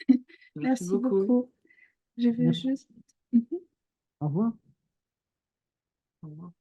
Merci Merci beaucoup. beaucoup. Je veux Merci, juste... Mhm. au revoir. Au revoir.